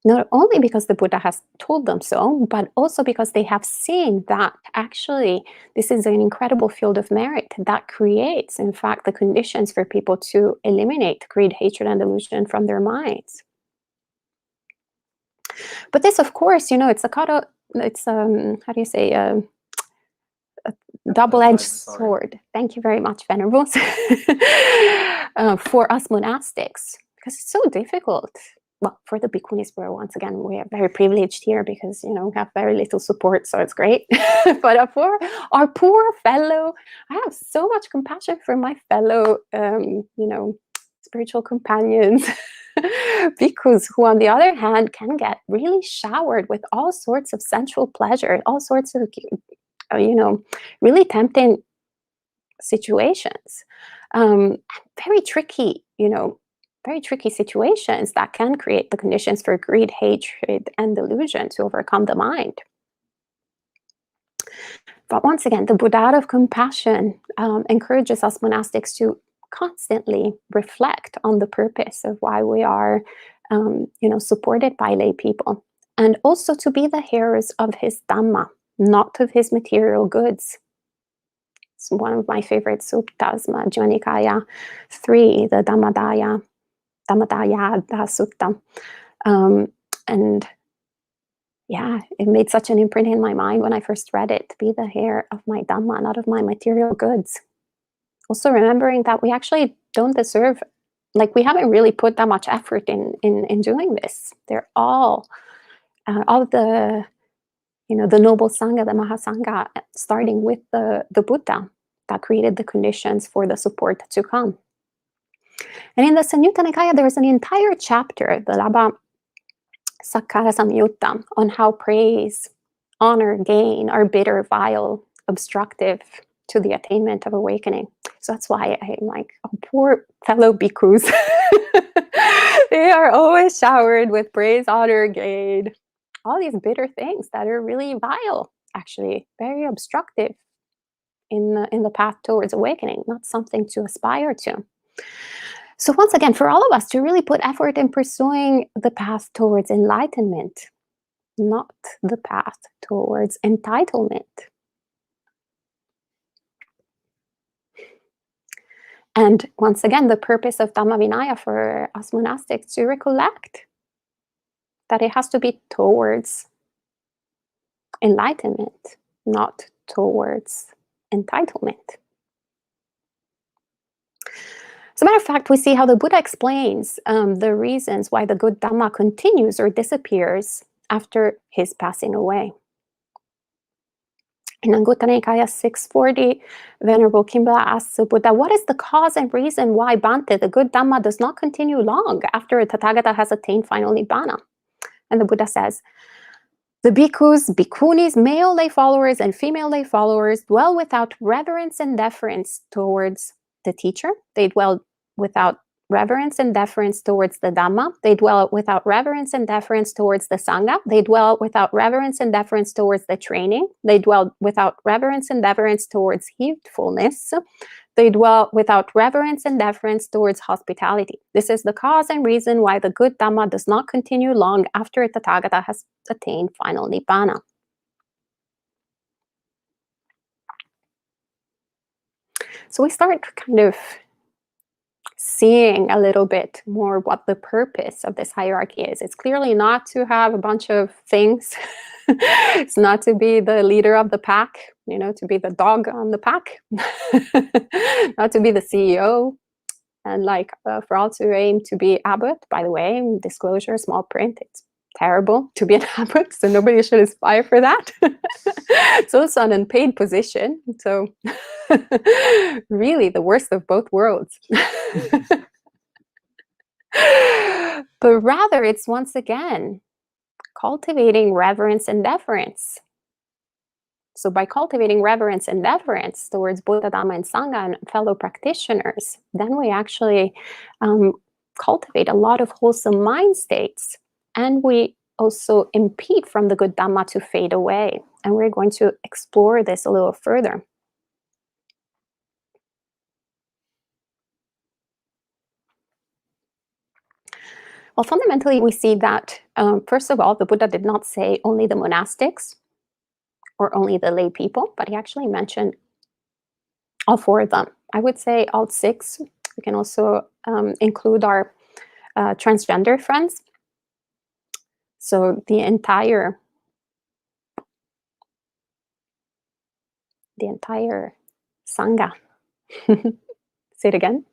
Not only because the Buddha has told them so, but also because they have seen that actually this is an incredible field of merit that creates, in fact, the conditions for people to eliminate greed, hatred, and delusion from their minds. But this, of course, it's how do you say, a double-edged sword. Thank you very much, Venerables. For us monastics, because it's so difficult. Well, for the bhikkhunis, once again, we are very privileged here because, we have very little support, so it's great. But for our poor fellow, I have so much compassion for my fellow, spiritual companions, bhikkhus, who, on the other hand, can get really showered with all sorts of sensual pleasure, all sorts of, really tempting situations, very tricky, very tricky situations that can create the conditions for greed, hatred, and delusion to overcome the mind. But once again, the Buddha, out of compassion, encourages us monastics to constantly reflect on the purpose of why we are, supported by lay people, and also to be the heirs of his Dhamma, not of his material goods. It's one of my favorite suttas, Majjhima Nikaya 3, the Dhammadaya Sutta. And yeah, it made such an imprint in my mind when I first read it, to be the heir of my Dhamma, not of my material goods. Also remembering that we actually don't deserve, we haven't really put that much effort in doing this. They're all of the, the noble Sangha, the Mahasangha, starting with the Buddha, that created the conditions for the support to come. And in the Samyutta Nikaya, there is an entire chapter, the Labha Sakkara Samyutta, on how praise, honor, gain are bitter, vile, obstructive to the attainment of awakening. So that's why I'm like, oh, poor fellow bhikkhus. They are always showered with praise, honor, gain, all these bitter things that are really vile, actually, very obstructive in the path towards awakening, not something to aspire to. So once again, for all of us to really put effort in pursuing the path towards enlightenment, not the path towards entitlement. And once again, the purpose of Dhamma Vinaya for us monastics to recollect that it has to be towards enlightenment, not towards entitlement. As a matter of fact, we see how the Buddha explains the reasons why the good Dhamma continues or disappears after his passing away. In Anguttara Nikaya 640, Venerable Kimbala asks the Buddha, what is the cause and reason why Bhante, the good Dhamma, does not continue long after a Tathagata has attained final Nibbana? And the Buddha says, the bhikkhus, bhikkhunis, male lay followers and female lay followers dwell without reverence and deference towards the teacher. They dwell without reverence and deference towards the Dhamma. They dwell without reverence and deference towards the Sangha. They dwell without reverence and deference towards the training. They dwell without reverence and deference towards heedfulness. They dwell without reverence and deference towards hospitality. This is the cause and reason why the good Dhamma does not continue long after a Tathagata has attained final Nibbana. So we start kind of seeing a little bit more what the purpose of this hierarchy is. It's clearly not to have a bunch of things. It's not to be the leader of the pack, you know, to be the dog on the pack, not to be the CEO, and like for all to aim to be abbot. By the way, disclosure, small print, it's terrible to be an abbot, so nobody should aspire for that. It's also an unpaid position, so really the worst of both worlds. But rather, it's once again cultivating reverence and deference. So by cultivating reverence and deference towards Buddha, Dhamma, and Sangha and fellow practitioners, then we actually cultivate a lot of wholesome mind states, and we also impede from the good Dhamma to fade away. And we're going to explore this a little further. Well, fundamentally, we see that, first of all, the Buddha did not say only the monastics or only the lay people, but he actually mentioned all four of them. I would say all six. We can also include our transgender friends. So the entire Sangha. Say it again.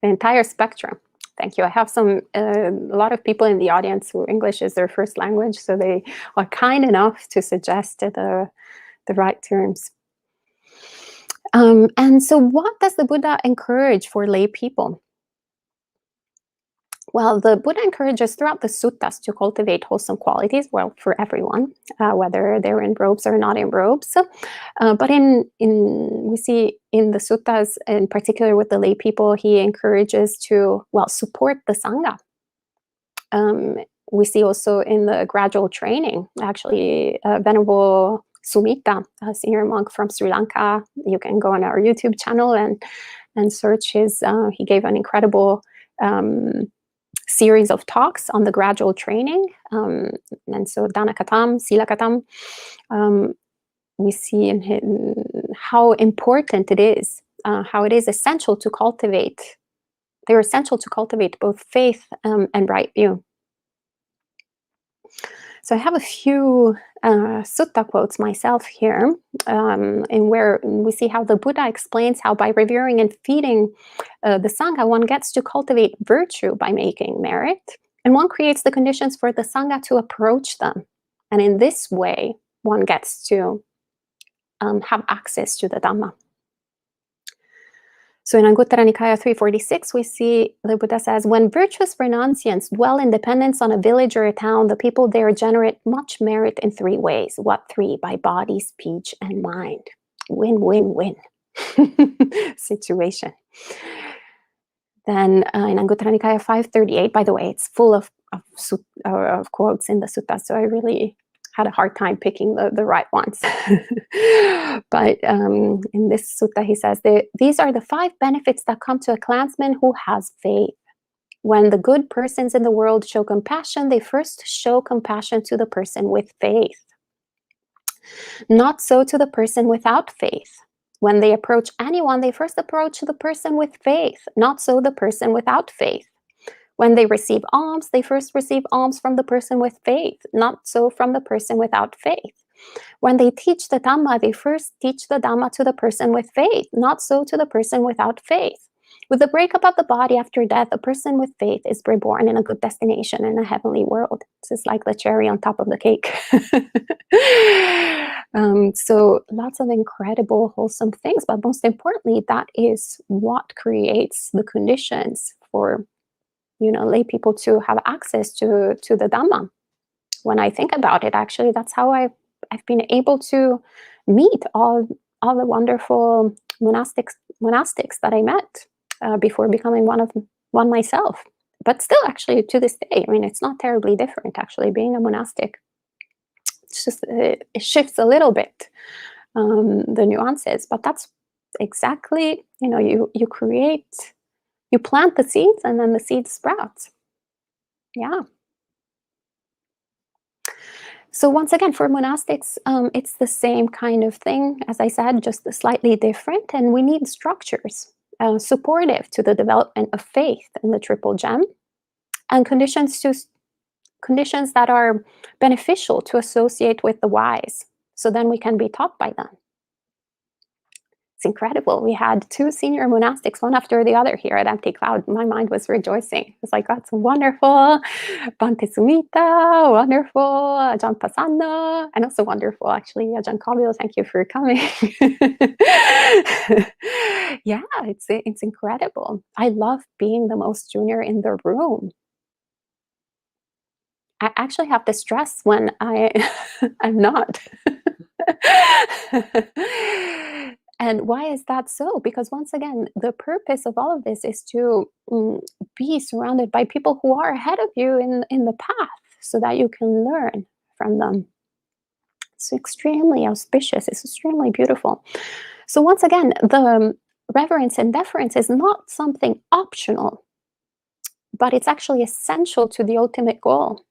The entire spectrum. Thank you. I have a lot of people in the audience who English is their first language, so they are kind enough to suggest the right terms. And so what does the Buddha encourage for lay people? Well, the Buddha encourages throughout the suttas to cultivate wholesome qualities, well, for everyone, whether they're in robes or not in robes. But we see in the suttas, in particular with the lay people, he encourages to, well, support the Sangha. We see also in the gradual training, actually, Venerable Sumita, a senior monk from Sri Lanka. You can go on our YouTube channel and search his, he gave an incredible series of talks on the gradual training. And so Dana Katam, Sila Katam, we see in him how important it is, how it is essential to cultivate. They're essential to cultivate both faith and right view. So I have a few sutta quotes myself here, in where we see how the Buddha explains how by revering and feeding the Sangha, one gets to cultivate virtue by making merit, and one creates the conditions for the Sangha to approach them. And in this way, one gets to have access to the Dhamma. So in Anguttara Nikaya 346, we see the Buddha says, when virtuous renunciants dwell in dependence on a village or a town, the people there generate much merit in three ways. What three? By body, speech, and mind. Win, win, win situation. Then in Anguttara Nikaya 538, by the way, it's full of quotes in the sutta, so I really had a hard time picking the right ones. But in this sutta, he says, these are the 5 benefits that come to a clansman who has faith. When the good persons in the world show compassion, they first show compassion to the person with faith. Not so to the person without faith. When they approach anyone, they first approach the person with faith. Not so the person without faith. When they receive alms, they first receive alms from the person with faith, not so from the person without faith. When they teach the Dhamma, they first teach the Dhamma to the person with faith, not so to the person without faith. With the breakup of the body after death, a person with faith is reborn in a good destination in a heavenly world. This is like the cherry on top of the cake. So lots of incredible, wholesome things, but most importantly, that is what creates the conditions for lay people to have access to the Dhamma. When I think about it, actually, that's how I've been able to meet all the wonderful monastics that I met before becoming one myself. But still, actually, to this day, I mean, it's not terribly different. Actually, being a monastic, it's just it shifts a little bit the nuances, but that's exactly, you create, you plant the seeds, and then the seeds sprout. Yeah. So once again, for monastics, it's the same kind of thing, as I said, just slightly different. And we need structures supportive to the development of faith in the triple gem, and conditions that are beneficial to associate with the wise. So then we can be taught by them. It's incredible. We had 2 senior monastics, one after the other, here at Empty Cloud. My mind was rejoicing. It was like, that's wonderful. Bhante Sumita, wonderful. Ajahn Pasanna, and also wonderful, actually, Ajahn Kabil. Thank you for coming. Yeah, it's incredible. I love being the most junior in the room. I actually have to stress when I'm not. And why is that so? Because once again, the purpose of all of this is to be surrounded by people who are ahead of you in the path, so that you can learn from them. It's extremely auspicious. It's extremely beautiful. So once again, the reverence and deference is not something optional, but it's actually essential to the ultimate goal.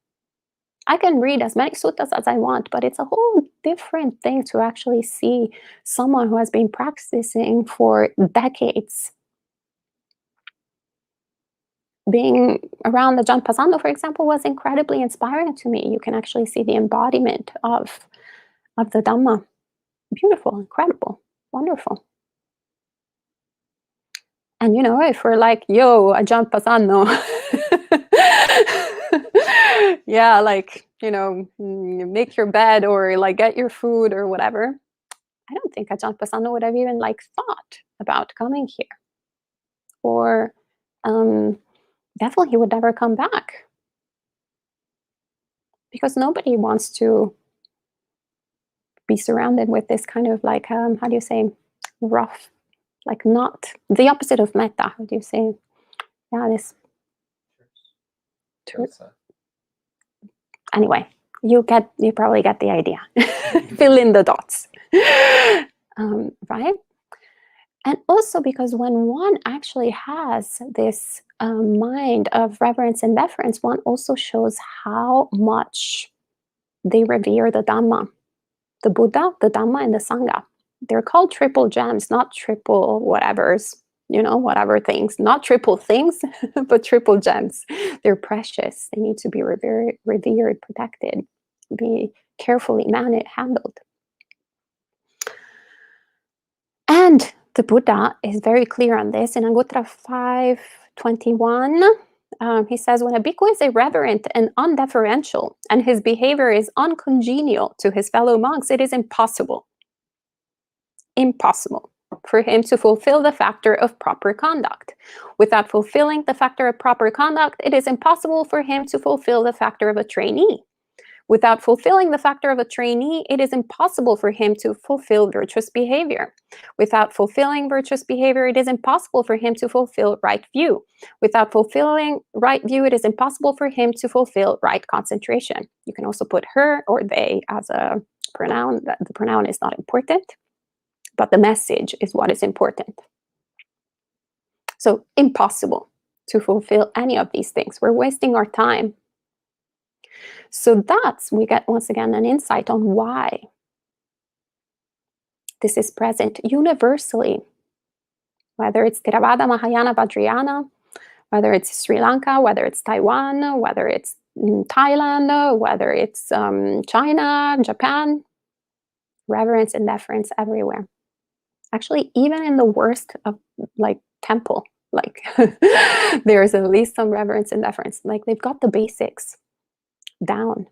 I can read as many suttas as I want, but it's a whole different thing to actually see someone who has been practicing for decades. Being around the Ajahn Pasanno, for example, was incredibly inspiring to me. You can actually see the embodiment of the Dhamma. Beautiful, incredible, wonderful. And if we're like, yo, Ajahn Pasanno, yeah, like, make your bed, or like get your food or whatever. I don't think Ajahn Pasanno would have even thought about coming here. Or definitely he would never come back. Because nobody wants to be surrounded with this kind of how do you say, rough, not the opposite of metta. How do you say? Yeah, this. Anyway, you probably get the idea. Fill in the dots. Right? And also because when one actually has this mind of reverence and deference, one also shows how much they revere the Dhamma, the Buddha, the Dhamma, and the Sangha. They're called triple gems, not triple whatevers, whatever things, not triple things, but triple gems. They're precious. They need to be revered, protected, be carefully handled. And the Buddha is very clear on this in Anguttara 5:21. He says, when a bhikkhu is irreverent and undeferential, and his behavior is uncongenial to his fellow monks, it is impossible for him to fulfill the factor of proper conduct. Without fulfilling the factor of proper conduct, it is impossible for him to fulfill the factor of a trainee. Without fulfilling the factor of a trainee, it is impossible for him to fulfill virtuous behavior. Without fulfilling virtuous behavior, it is impossible for him to fulfill right view. Without fulfilling right view, it is impossible for him to fulfill right concentration. You can also put her or they as a pronoun. The pronoun is not important, but the message is what is important. So impossible to fulfill any of these things. We're wasting our time. So we get once again an insight on why this is present universally, whether it's Theravada, Mahayana, Vajrayana, whether it's Sri Lanka, whether it's Taiwan, whether it's Thailand, whether it's China, Japan. Reverence and deference everywhere. Actually, even in the worst of temple, there's at least some reverence and deference. They've got the basics down.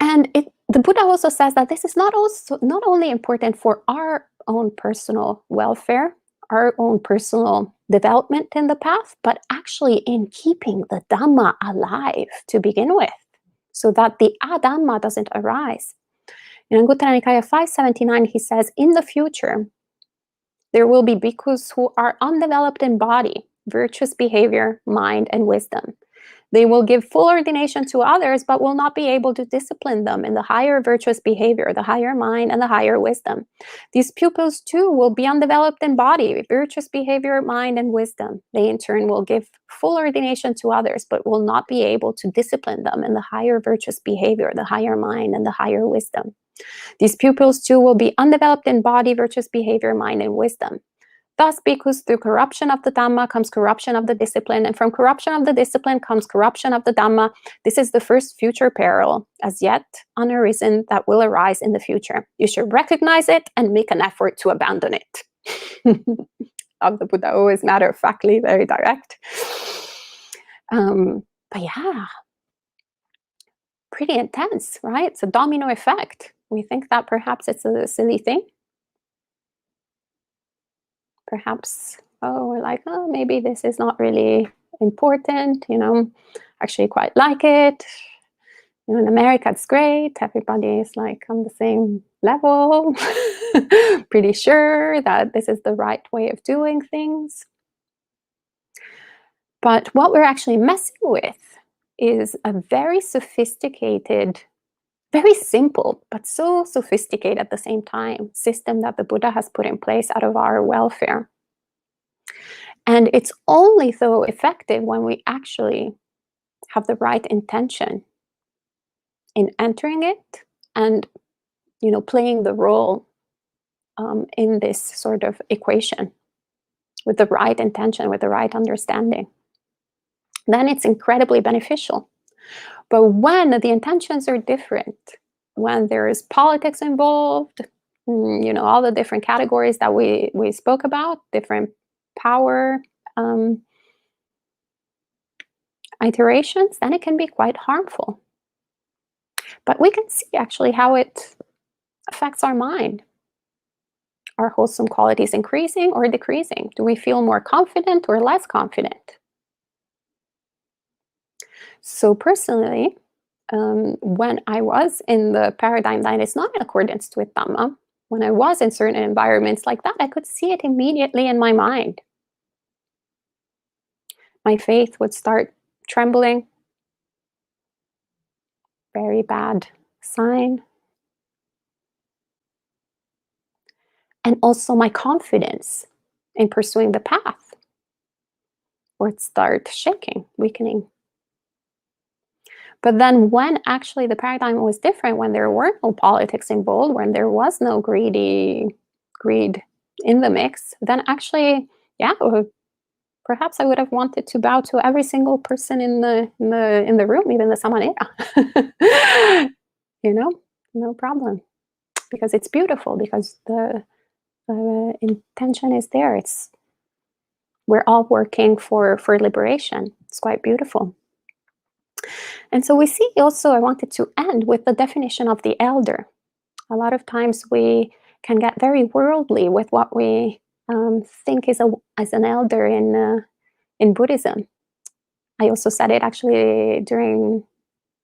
And the Buddha also says that this is not only important for our own personal welfare, our own personal development in the path, but actually in keeping the Dhamma alive to begin with, so that the Adhamma doesn't arise. In Anguttara Nikaya 579, he says, in the future, there will be bhikkhus who are undeveloped in body, virtuous behavior, mind, and wisdom. They will give full ordination to others, but will not be able to discipline them in the higher virtuous behavior, the higher mind, and the higher wisdom. These pupils, too, will be undeveloped in body, virtuous behavior, mind, and wisdom. They, in turn, will give full ordination to others, but will not be able to discipline them in the higher virtuous behavior, the higher mind, and the higher wisdom. These pupils, too, will be undeveloped in body, virtuous behavior, mind, and wisdom. Thus, because through corruption of the Dhamma comes corruption of the discipline, and from corruption of the discipline comes corruption of the Dhamma. This is the first future peril, as yet unarisen, that will arise in the future. You should recognize it and make an effort to abandon it. Of the Buddha, always matter-of-factly, very direct. But yeah, pretty intense, right? It's a domino effect. We think that perhaps it's a silly thing. Perhaps, we're like, maybe this is not really important, actually quite like it. In America, it's great. Everybody is like on the same level. Pretty sure that this is the right way of doing things. But what we're actually messing with is a very sophisticated, very simple, but so sophisticated at the same time, system that the Buddha has put in place out of our welfare. And it's only so effective when we actually have the right intention in entering it and, playing the role in this sort of equation with the right intention, with the right understanding. Then it's incredibly beneficial. But when the intentions are different, when there is politics involved, all the different categories that we spoke about, different power iterations, then it can be quite harmful. But we can see actually how it affects our mind. Are wholesome qualities increasing or decreasing? Do we feel more confident or less confident? So personally, when I was in the paradigm that is not in accordance with Dhamma, when I was in certain environments like that, I could see it immediately in my mind. My faith would start trembling. Very bad sign. And also my confidence in pursuing the path would start shaking, weakening. But then when actually the paradigm was different, when there were no politics involved, when there was no greed in the mix, then actually, perhaps I would have wanted to bow to every single person in the room, even the samanera. No problem, because it's beautiful, because the intention is there. We're all working for liberation. It's quite beautiful. And so we see also, I wanted to end with the definition of the elder. A lot of times we can get very worldly with what we think is as an elder in Buddhism. I also said it actually during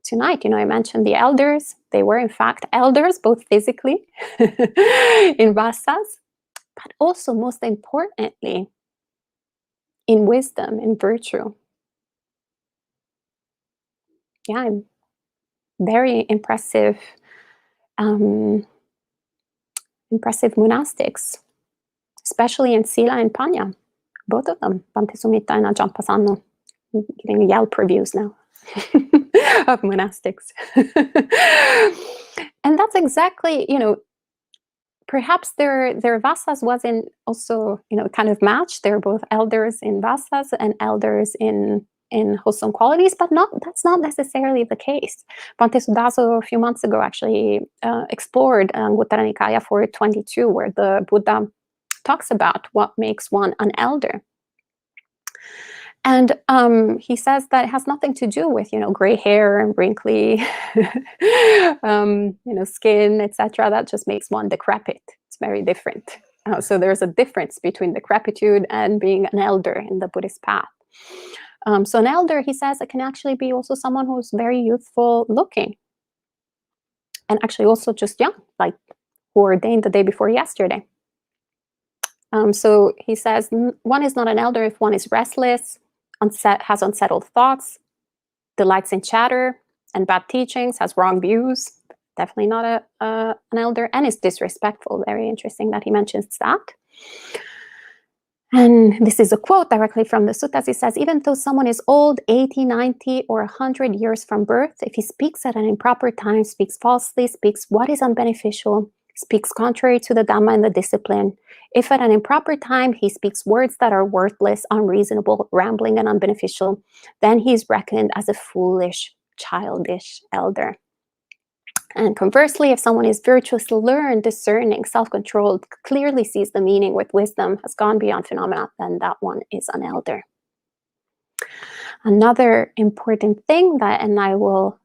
tonight. I mentioned the elders. They were in fact elders, both physically in vasas, but also most importantly in wisdom, in virtue. Yeah, very impressive monastics, especially in Sila and Panya. Both of them, Bhante Sumita and Ajahn Pasanno. I'm getting Yelp reviews now of monastics. And that's exactly, perhaps their vasas wasn't also, kind of matched. They're both elders in vasas and elders in wholesome qualities, but that's not necessarily the case. Bhante Sudaso a few months ago actually explored Anguttara Nikaya 422, where the Buddha talks about what makes one an elder. And he says that it has nothing to do with, gray hair and wrinkly, skin, etc. That just makes one decrepit. It's very different. So there's a difference between decrepitude and being an elder in the Buddhist path. So an elder, he says, it can actually be also someone who's very youthful looking, and actually also just young, like who ordained the day before yesterday. So he says, one is not an elder if one is restless, has unsettled thoughts, delights in chatter and bad teachings, has wrong views. Definitely not an elder, and is disrespectful. Very interesting that he mentions that. And this is a quote directly from the suttas. He says, even though someone is old, 80, 90, or 100 years from birth, if he speaks at an improper time, speaks falsely, speaks what is unbeneficial, speaks contrary to the Dhamma and the discipline, if at an improper time he speaks words that are worthless, unreasonable, rambling, and unbeneficial, then he is reckoned as a foolish, childish elder. And conversely, if someone is virtuous, learned, discerning, self-controlled, clearly sees the meaning with wisdom, has gone beyond phenomena, then that one is an elder. Another important thing that, and I will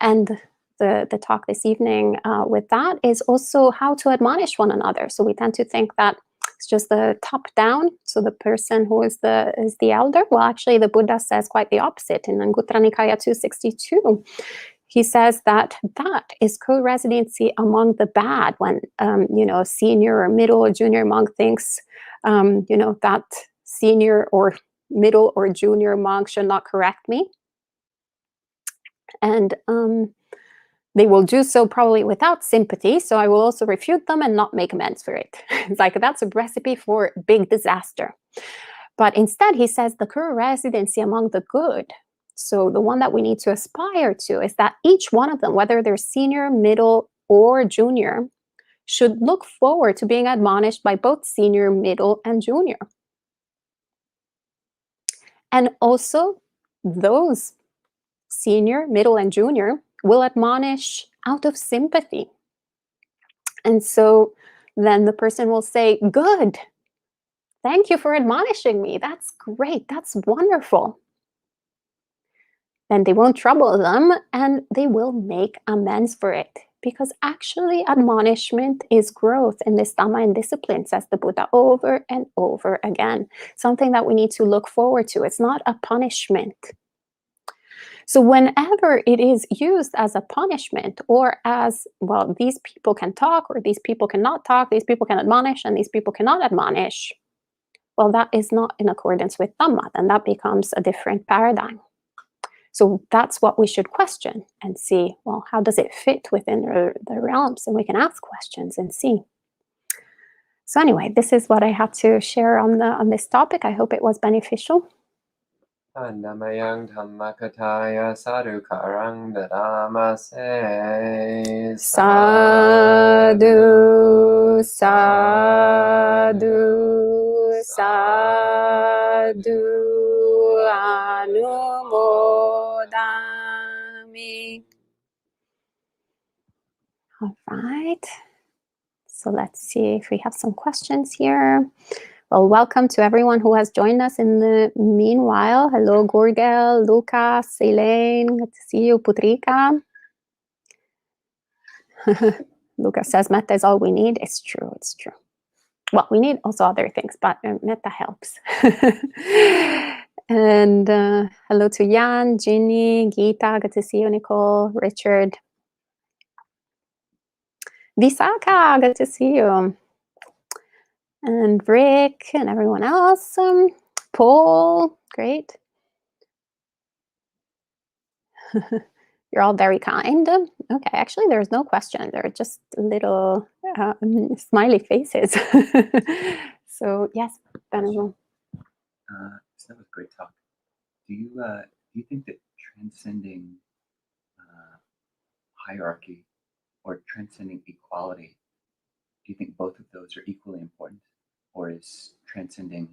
end the talk this evening with that, is also how to admonish one another. So we tend to think that it's just the top down, so the person who is the elder. Well, actually, the Buddha says quite the opposite in Anguttara Nikaya 262. He says that is co-residency among the bad, when senior or middle or junior monk thinks that senior or middle or junior monk should not correct me, and they will do so probably without sympathy, so I will also refute them and not make amends for it. It's like that's a recipe for big disaster. But instead, he says the co-residency among the good, so the one that we need to aspire to, is that each one of them, whether they're senior, middle, or junior, should look forward to being admonished by both senior, middle, and junior. And also, those senior, middle, and junior will admonish out of sympathy. And so then the person will say, good, thank you for admonishing me. That's great. That's wonderful. Then they won't trouble them, and they will make amends for it. Because actually, admonishment is growth in this Dhamma and discipline, says the Buddha over and over again. Something that we need to look forward to. It's not a punishment. So whenever it is used as a punishment, or as, well, these people can talk, or these people cannot talk, these people can admonish, and these people cannot admonish, well, that is not in accordance with Dhamma, then that becomes a different paradigm. So that's what we should question and see, well, how does it fit within the realms? And we can ask questions and see. So anyway, this is what I had to share on this topic. I hope it was beneficial. Namayang Dhammakataya Sadhukarang Dadamase Sadhu, sadhu, sadhu, anumodami. All right. So let's see if we have some questions here. Well, welcome to everyone who has joined us in the meanwhile. Hello, Gorgel, Lucas, Elaine, good to see you, Putrika. Lucas says metta is all we need. It's true, it's true. Well, we need also other things, but metta helps. And hello to Jan, Ginny, Geeta, good to see you, Nicole, Richard. Visaka, good to see you. And Rick and everyone else. Paul, great. You're all very kind. Okay, actually, there's no question. There are just little smiley faces. So yes, Benjamin. So that was a great talk. Do you think that transcending hierarchy or transcending equality, do you think both of those are equally important, or is transcending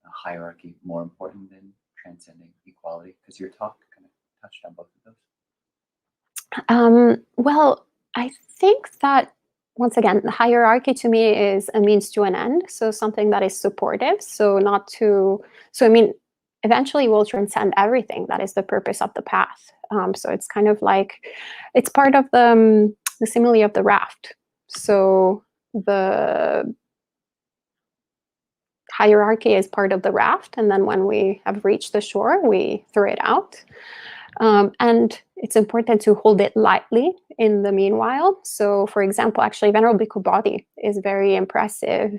a hierarchy more important than transcending equality? Because your talk kind of touched on both of those. Well, I think that, once again, the hierarchy to me is a means to an end. So something that is supportive. So I mean, eventually we'll transcend everything. That is the purpose of the path. So it's kind of like, it's part of the simile of the raft. So the hierarchy is part of the raft, and then when we have reached the shore, we throw it out. And it's important to hold it lightly in the meanwhile. So, for example, actually, Venerable Bhikkhu Bodhi is very impressive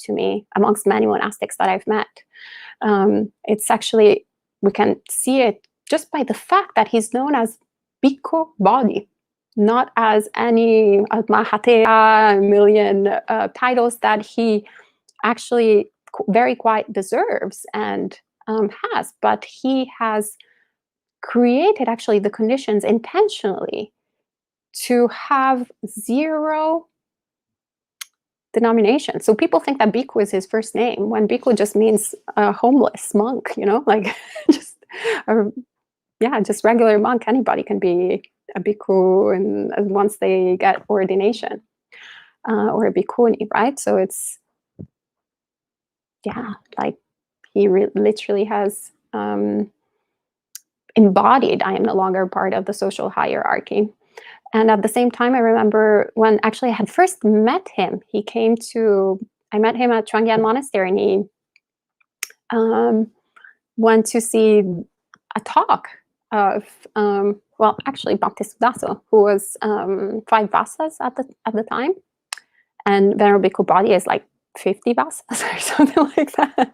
to me amongst many monastics that I've met. It's actually, we can see it just by the fact that he's known as Bhikkhu Bodhi, not as any Mahathera, million titles that he actually very quite deserves and has, but he has created actually the conditions intentionally to have zero denomination. So people think that bhikkhu is his first name, when bhikkhu just means a homeless monk, you know, like just just regular monk. Anybody can be a bhikkhu and once they get ordination, or a bhikkhuni, right? So it's like he literally has embodied, I am no longer part of the social hierarchy. And at the same time, I remember when actually I had first met him, I met him at Changyan Monastery, and he went to see a talk of, actually Bhakti Sudaso, who was 5 vasas at the time. And Venerable Bhikkhu Bodhi is like 50 vasas or something like that.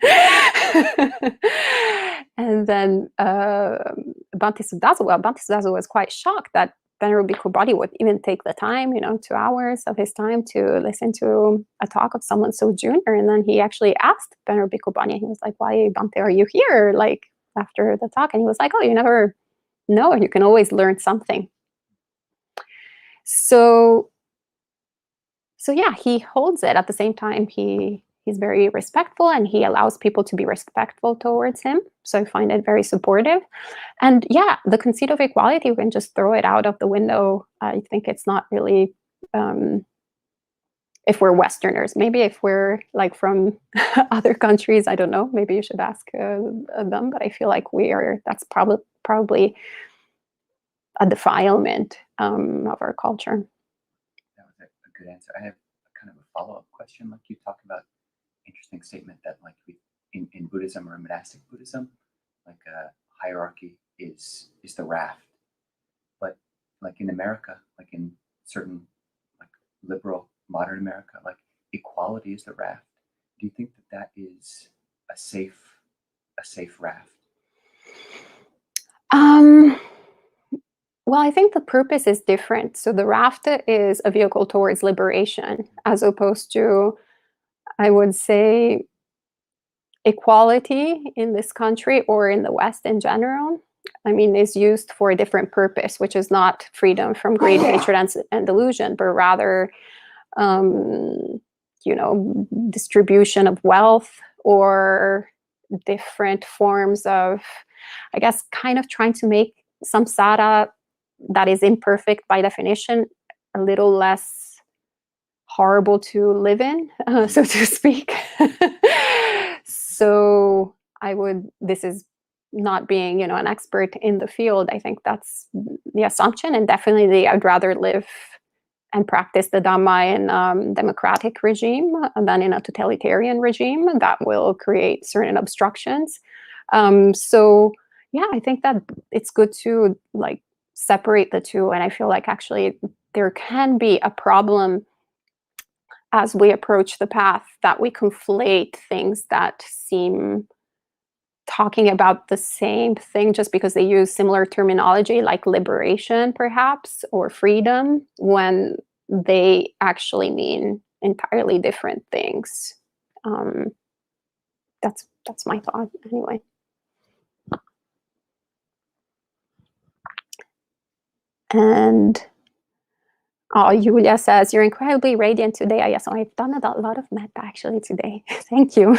And then Bhakti Sudaso was quite shocked that Venerable Bhikkhu Bodhi would even take the time, 2 hours of his time to listen to a talk of someone so junior. And then he actually asked Venerable Bhikkhu Bodhi, he was like, why, Bhante, are you here? Like, after the talk. And he was like, oh, you never know, you can always learn something. So yeah, he holds it. At the same time, he's very respectful, and he allows people to be respectful towards him. So I find it very supportive. And yeah, the conceit of equality, we can just throw it out of the window. I think it's not really, if we're Westerners. Maybe if we're like from other countries, I don't know, maybe you should ask them, but I feel like that's probably a defilement of our culture. That was a good answer. I have kind of a follow-up question. Like, you talk about interesting statement that like in Buddhism or monastic Buddhism, like a hierarchy is the raft. But like in America, like in certain like liberal modern America, like equality is the raft. Do you think that is a safe raft? Well, I think the purpose is different. So the raft is a vehicle towards liberation, as opposed to, I would say, equality in this country or in the West in general. I mean, is used for a different purpose, which is not freedom from greed, hatred, and delusion, but rather, distribution of wealth, or different forms of, I guess, kind of trying to make samsara that is imperfect by definition a little less horrible to live in, so to speak. So this is not being, an expert in the field. I think that's the assumption, and definitely I'd rather live and practice the Dhamma in a democratic regime than in a totalitarian regime that will create certain obstructions. So yeah, I think that it's good to like separate the two. And I feel like actually there can be a problem as we approach the path, that we conflate things that seem talking about the same thing just because they use similar terminology, like liberation perhaps, or freedom, when they actually mean entirely different things. That's my thought anyway. And Julia says, you're incredibly radiant today, Ayya. So I've done a lot of metta actually today. Thank you.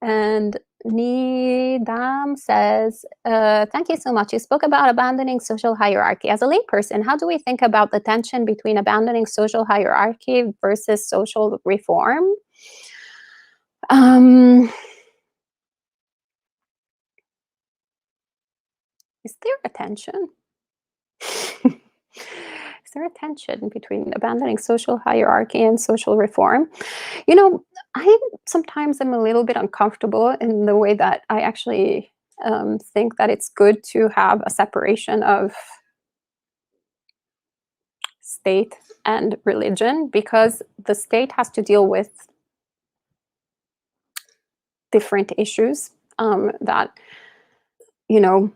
And Nidam says, thank you so much. You spoke about abandoning social hierarchy. As a layperson, how do we think about the tension between abandoning social hierarchy versus social reform? Is there a tension? Is there a tension between abandoning social hierarchy and social reform? You know, I sometimes am a little bit uncomfortable in the way that I actually think that it's good to have a separation of state and religion, because the state has to deal with different issues that, you know,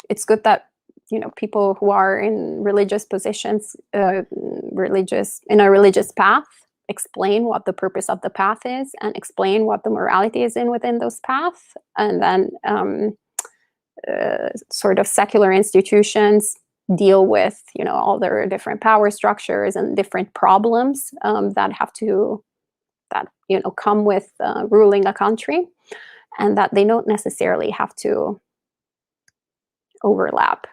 it's good that, you know, people who are in religious positions, in a religious path, explain what the purpose of the path is and explain what the morality is within those paths. And then sort of secular institutions deal with, you know, all their different power structures and different problems that you know, come with ruling a country, and that they don't necessarily have to overlap.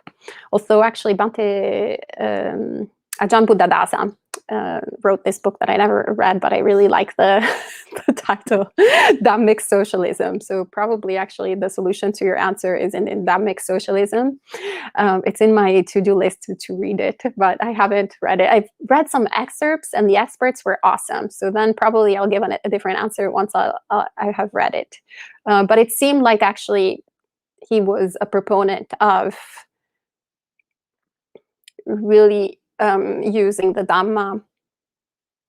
Although actually Bhante Ajahn Buddhadasa wrote this book that I never read, but I really like the title, Dhammic Socialism. So probably actually the solution to your answer is in Dhammic Socialism. It's in my to-do list to read it, but I haven't read it. I've read some excerpts and the experts were awesome. So then probably I'll give a different answer once I have read it. But it seemed like actually he was a proponent of really using the Dhamma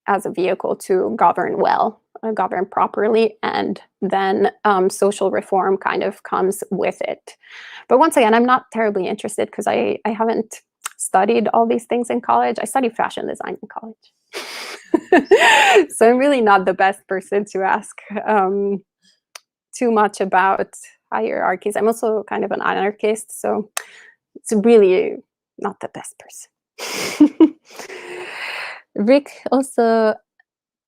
as a vehicle to govern well, govern properly, and then social reform kind of comes with it. But once again, I'm not terribly interested because I haven't studied all these things in college. I studied fashion design in college. So I'm really not the best person to ask too much about hierarchies. I'm also kind of an anarchist, so it's really not the best person. Rick also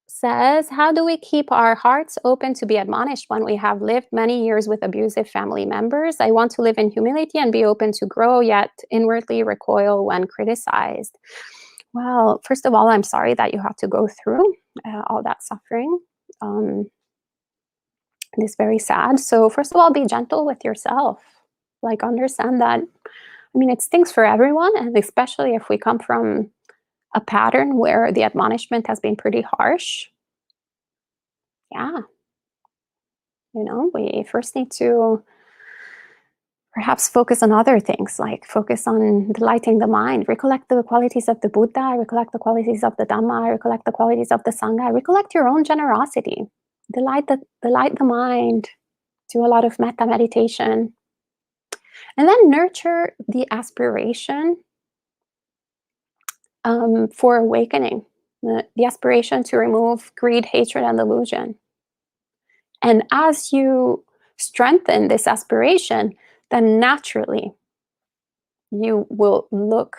says, how do we keep our hearts open to be admonished when we have lived many years with abusive family members? I want to live in humility and be open to grow, yet inwardly recoil when criticized. Well, first of all, I'm sorry that you have to go through all that suffering. It is very sad. So first of all, be gentle with yourself. Like, understand that, I mean, it stings for everyone, and especially if we come from a pattern where the admonishment has been pretty harsh. Yeah. You know, we first need to perhaps focus on other things, like focus on delighting the mind, recollect the qualities of the Buddha, recollect the qualities of the Dhamma, recollect the qualities of the Sangha, recollect your own generosity, delight the mind, do a lot of metta meditation, and then nurture the aspiration for awakening, the aspiration to remove greed, hatred, and delusion. And as you strengthen this aspiration, then naturally you will look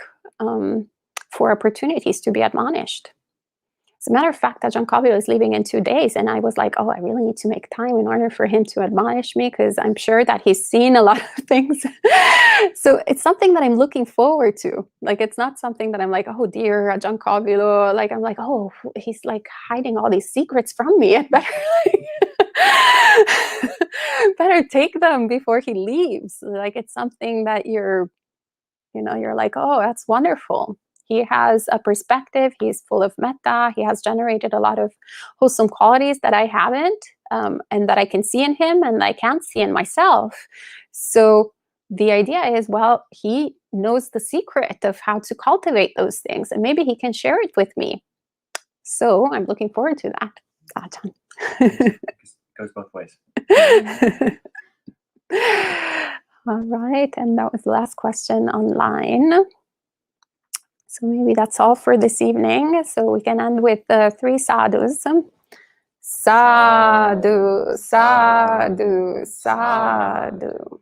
for opportunities to be admonished. As a matter of fact, Ajahn Kavil is leaving in 2 days, and I was like, oh, I really need to make time in order for him to admonish me, because I'm sure that he's seen a lot of things. So it's something that I'm looking forward to. Like, it's not something that I'm like, oh dear, Ajahn Kavil, like, I'm like, oh, he's like hiding all these secrets from me. I better take them before he leaves. Like, it's something that you're like, oh, that's wonderful. He has a perspective. He's full of metta. He has generated a lot of wholesome qualities that I haven't, and that I can see in him and I can't see in myself. So the idea is, well, he knows the secret of how to cultivate those things, and maybe he can share it with me. So I'm looking forward to that, Ajahn. It goes both ways. All right, and that was the last question online. So maybe that's all for this evening. So we can end with 3 sadhus. Sadhu, sadhu, sadhu.